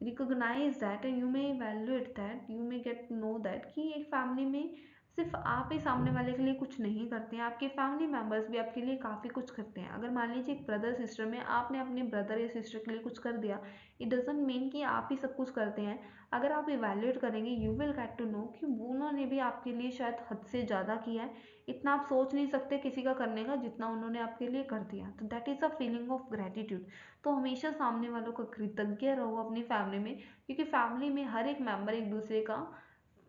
recognize that and you may evaluate that, you may get know that कि एक फैमिली में सिर्फ आप ही सामने वाले के लिए कुछ नहीं करते हैं, आपके फैमिली मेम्बर्स भी आपके लिए काफ़ी कुछ करते हैं। अगर मान लीजिए एक ब्रदर सिस्टर में आपने अपने ब्रदर या सिस्टर के लिए कुछ कर दिया, इट डजेंट मीन कि आप ही सब कुछ करते हैं। अगर आप इवेल्युएट करेंगे you will get to know कि उन्होंने भी आपके लिए शायद हद से ज़्यादा किया है। इतना आप सोच नहीं सकते किसी का करने का जितना उन्होंने आपके लिए कर दिया। तो that is a feeling of gratitude. तो हमेशा सामने वालों का कृतज्ञ रहो अपनी फैमिली में, क्योंकि फैमिली में हर एक मेंबर एक दूसरे का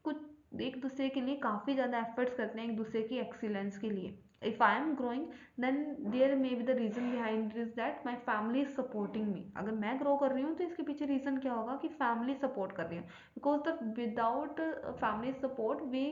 कुछ, एक दूसरे के लिए काफ़ी ज़्यादा एफर्ट्स करते हैं एक दूसरे की एक्सीलेंस के लिए। If I am growing then there may be the reason behind is that my family is supporting me. अगर मैं ग्रो कर रही हूँ तो इसके पीछे रीज़न क्या होगा कि फैमिली सपोर्ट कर रही है। Because the without family support we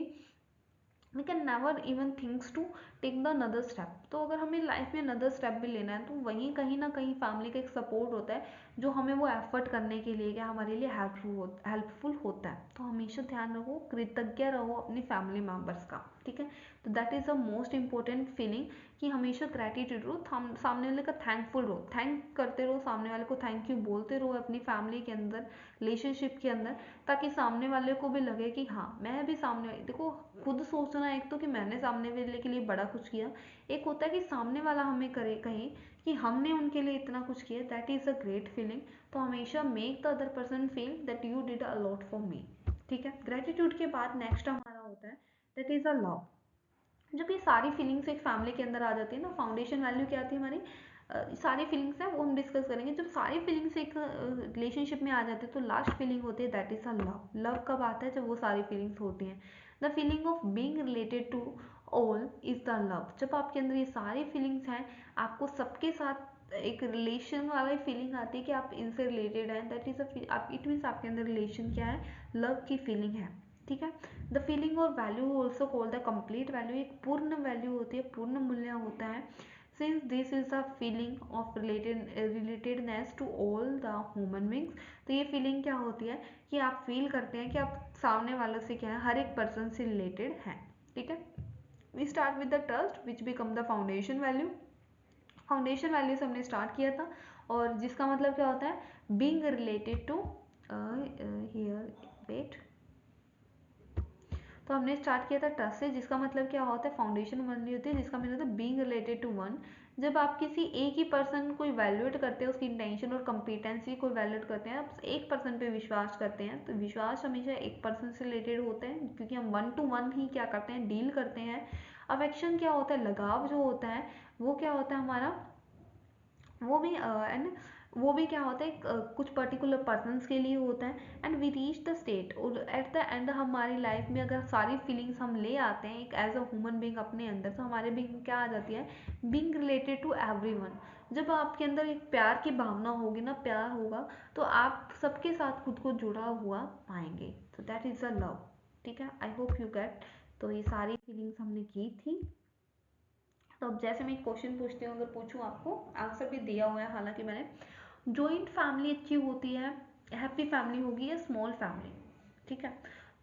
can never even thinks to take the another step. तो अगर हमें लाइफ में अनदर स्टेप भी लेना है तो वहीं कहीं ना कहीं फैमिली का एक सपोर्ट होता है जो हमें वो एफर्ट करने के लिए क्या हमारे लिए हेल्पफुल होता है। तो हमेशा ध्यान रखो, कृतज्ञ रहो अपनी फैमिली मेम्बर्स का, ठीक है। तो that is the most important feeling कि हमेशा ग्रेटिट्यूड रहो, सामने वाले का थैंकफुल रहो, थैंक करते रहो, सामने वाले को थैंक यू बोलते रहो अपनी फैमिली के अंदर, रिलेशनशिप के अंदर, ताकि सामने वाले को भी लगे कि हाँ मैं भी सामने, देखो खुद सोचना एक तो कि मैंने सामने वाले के लिए बड़ा कुछ किया, एक होता है कि सामने वाला हमें करे कहे कि हमने उनके लिए इतना कुछ किया, that is a great feeling. तो हमेशा make the other person feel that you did a lot for me, ठीक है। ग्रेटिट्यूड के बाद नेक्स्ट हमारा होता है दैट इज़ अ लव। जब ये सारी फीलिंग्स एक फैमिली के अंदर आ जाती है ना, फाउंडेशन वैल्यू क्या आती है हमारी, सारी फीलिंग्स हैं वो हम डिस्कस करेंगे। जब सारी फीलिंग्स एक रिलेशनशिप में आ जाती है तो लास्ट फीलिंग होती है that is a love. Love कब आता है, जब वो सारी फीलिंग्स होती हैं। The feeling of being related to all is the love. जब आपके अंदर ये सारी फीलिंग्स हैं, आपको सबके साथ एक रिलेशन वाला फीलिंग आती है कि आप इनसे रिलेटेड हैं, that is a it means आपके अंदर रिलेशन क्या है, लव की फीलिंग है, ठीक है। द फीलिंग और value also called the complete value, एक पूर्ण वैल्यू होती है, पूर्ण मूल्य होता है। Since this is a feeling of relatedness to all the human beings. तो ये फीलिंग क्या होती है कि आप फील करते हैं कि आप सामने वालों से क्या है, हर एक पर्सन से रिलेटेड हैं, ठीक है। We start with the trust which become the foundation value. Foundation value से हमने स्टार्ट किया था, और जिसका मतलब क्या होता है, being related to, here wait, तो हमने स्टार्ट किया था ट्रस्ट से, जिसका मतलब क्या होता है, फाउंडेशन वैल्यू होती है, जिसका मतलब होता है बीइंग रिलेटेड टू वन। जब आप किसी एक ही पर्सन को इवैल्यूएट करते हैं, उसकी इंटेंशन और कॉम्पिटेंसी को इवैल्यूएट करते हैं, आप एक पर्सन पे विश्वास करते हैं, तो विश्वास हमेशा एक पर्सन से रिलेटेड होते हैं, क्योंकि हम वन टू वन ही क्या करते हैं, डील करते हैं। अफेक्शन क्या होता है, लगाव जो होता है वो क्या होता है हमारा, वो भी एंड वो भी क्या होता है, कुछ पर्टिकुलर पर्सनस के लिए होता है। And we reach the state, और एट द एंड हमारी लाइफ में अगर सारी फीलिंग्स हम ले आते हैं एक एज अ ह्यूमन बींग अपने अंदर, तो हमारे बींग क्या आ जाती है, बींग रिलेटेड टू एवरीवन। जब आपके अंदर एक प्यार की भावना होगी ना, प्यार होगा, तो आप सबके साथ खुद को जुड़ा हुआ पाएंगे। तो दैट इज़ अ लव, ठीक है। I hope you get. तो ये सारी फीलिंग्स हमने की थी। तो अब जैसे मैं एक क्वेश्चन पूछती हूँ, अगर पूछूँ, आपको आंसर भी दिया हुआ है हालांकि मैंने, जॉइंट फैमिली अच्छी होती है, हैप्पी फैमिली होगी या स्मॉल फैमिली, ठीक है।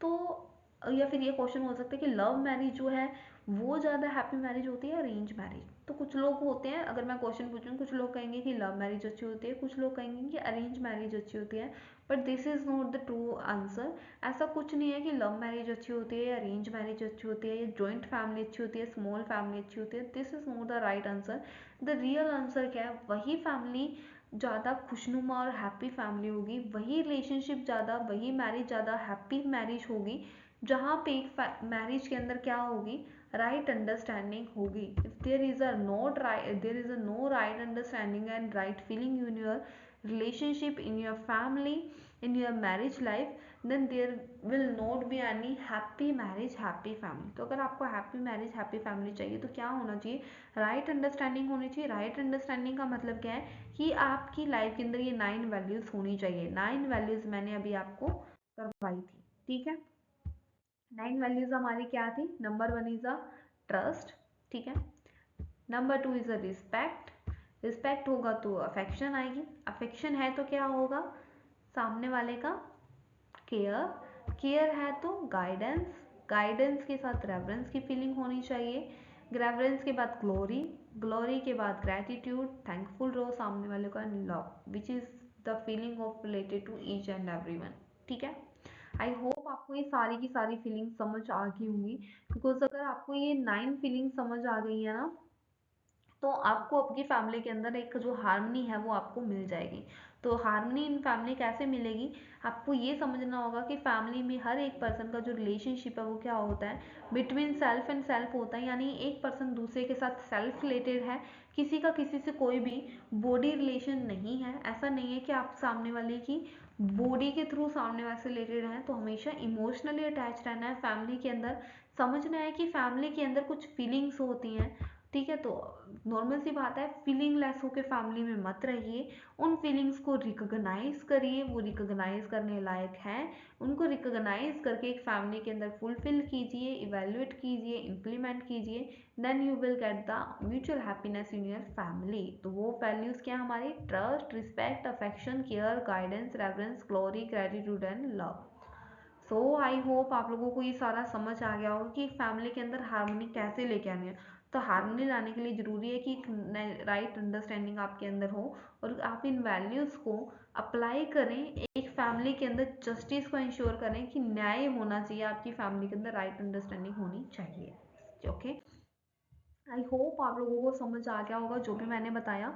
तो या फिर ये क्वेश्चन हो सकता है कि लव मैरिज जो है वो ज़्यादा हैप्पी मैरिज होती है, अरेंज मैरिज। तो कुछ लोग होते हैं, अगर मैं क्वेश्चन पूछूँ, कुछ लोग कहेंगे कि लव मैरिज अच्छी होती है, कुछ लोग कहेंगे कि अरेंज मैरिज अच्छी होती है। But this is not the true answer. ऐसा कुछ नहीं है कि लव मैरिज अच्छी होती है या अरेंज मैरिज अच्छी होती है, या जॉइंट फैमिली अच्छी होती है, स्मॉल फैमिली अच्छी होती है। This is not the right answer. The real answer क्या है, वही फैमिली ज़्यादा खुशनुमा और हैप्पी फैमिली होगी, वही रिलेशनशिप ज़्यादा, वही मैरिज ज़्यादा हैप्पी मैरिज होगी जहाँ पे एक मैरिज के अंदर क्या होगी, राइट अंडरस्टैंडिंग होगी. If there is a not right, there is a no right understanding and right feeling in your relationship, in your family, in your marriage life, then there will not be any happy marriage, happy family. तो अगर आपको happy marriage, happy family चाहिए तो क्या होना चाहिए, right understanding होनी चाहिए. राइट अंडरस्टैंडिंग का मतलब क्या है कि आपकी लाइफ के अंदर ये 9 वैल्यूज होनी चाहिए. 9 वैल्यूज मैंने अभी आपको करवाई थी, ठीक है. 9 वैल्यूज हमारी क्या थी, नंबर 1 इज अ ट्रस्ट, ठीक है. Number 2 is a respect. Respect होगा तो अफेक्शन आएगी. अफेक्शन है तो क्या होगा, सामने वाले का केयर. केयर है तो गाइडेंस. गाइडेंस के साथ रेवरेंस की फीलिंग होनी चाहिए. रेवरेंस के बाद ग्लोरी. ग्लोरी के बाद ग्रेटिट्यूड, थैंकफुल रहो सामने वाले का. Love which is the feeling of related to each and everyone, ठीक है. आई होप आपको ये सारी की सारी फीलिंग समझ आ गई होंगी, बिकॉज अगर आपको ये 9 फीलिंग समझ आ गई है ना, तो आपको आपकी फैमिली के अंदर एक जो हार्मनी है वो आपको मिल जाएगी. तो हार्मनी इन फैमिली कैसे मिलेगी, आपको ये समझना होगा कि फैमिली में हर एक पर्सन का जो रिलेशनशिप है वो क्या होता है, बिटवीन सेल्फ एंड सेल्फ होता है. यानी एक पर्सन दूसरे के साथ सेल्फ रिलेटेड है, किसी का किसी से कोई भी बॉडी रिलेशन नहीं है. ऐसा नहीं है कि आप सामने वाले की बॉडी के थ्रू सामने वाले से रिलेटेड हैं, तो हमेशा इमोशनली अटैच रहना है फैमिली के अंदर. समझना है कि फैमिली के अंदर कुछ फीलिंग्स होती हैं, ठीक है. तो नॉर्मल सी बात है, फीलिंग लेस होकर फैमिली में मत रहिए. उन फीलिंग्स को रिकॉग्नाइज करिए, वो रिकॉग्नाइज करने लायक हैं. उनको रिकॉग्नाइज करके एक फैमिली के अंदर फुलफिल कीजिए, इवेल्युएट कीजिए, इम्प्लीमेंट कीजिए. Then you will get the mutual happiness in your family. तो वो वैल्यूज क्या हमारी, trust, respect, affection, care, guidance, reverence, glory, gratitude and love. So I hope आप लोगों को ये सारा समझ आ गया होगा कि एक फैमिली के अंदर हार्मनी कैसे लेके आनी है. तो हार्मनी लाने के लिए ज़रूरी है कि एक राइट अंडरस्टैंडिंग आपके अंदर हो और आप इन वैल्यूज़ को अप्लाई करें. एक फैमिली के अंदर जस्टिस को इंश्योर करें कि न्याय होना चाहिए, आपकी फैमिली के अंदर राइट अंडरस्टैंडिंग होनी चाहिए. ओके, आई होप आप लोगों को समझ आ गया होगा जो भी मैंने बताया.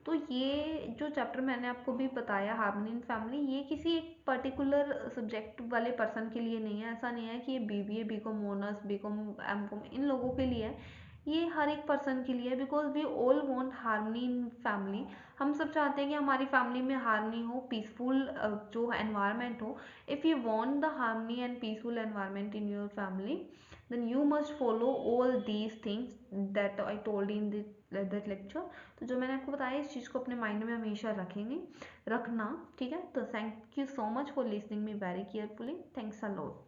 तो ये जो चैप्टर मैंने आपको भी बताया, हार्मनी इन फैमिली, ये किसी एक पर्टिकुलर सब्जेक्ट वाले पर्सन के लिए नहीं है. ऐसा नहीं है कि ये BBA, BCom honours, BCom, MCom इन लोगों के लिए है. ये हर एक पर्सन के लिए है, because we all want harmony in family. हम सब चाहते हैं कि हमारी फैमिली में हार्मनी हो, पीसफुल जो एनवायरनमेंट हो. If you want the harmony and peaceful environment in your family, then you must follow all these things that I told in that lecture. तो जो मैंने आपको बताया, इस चीज़ को अपने माइंड में हमेशा रखेंगे, रखना, ठीक है. तो thank you so much for listening me very carefully. Thanks a lot.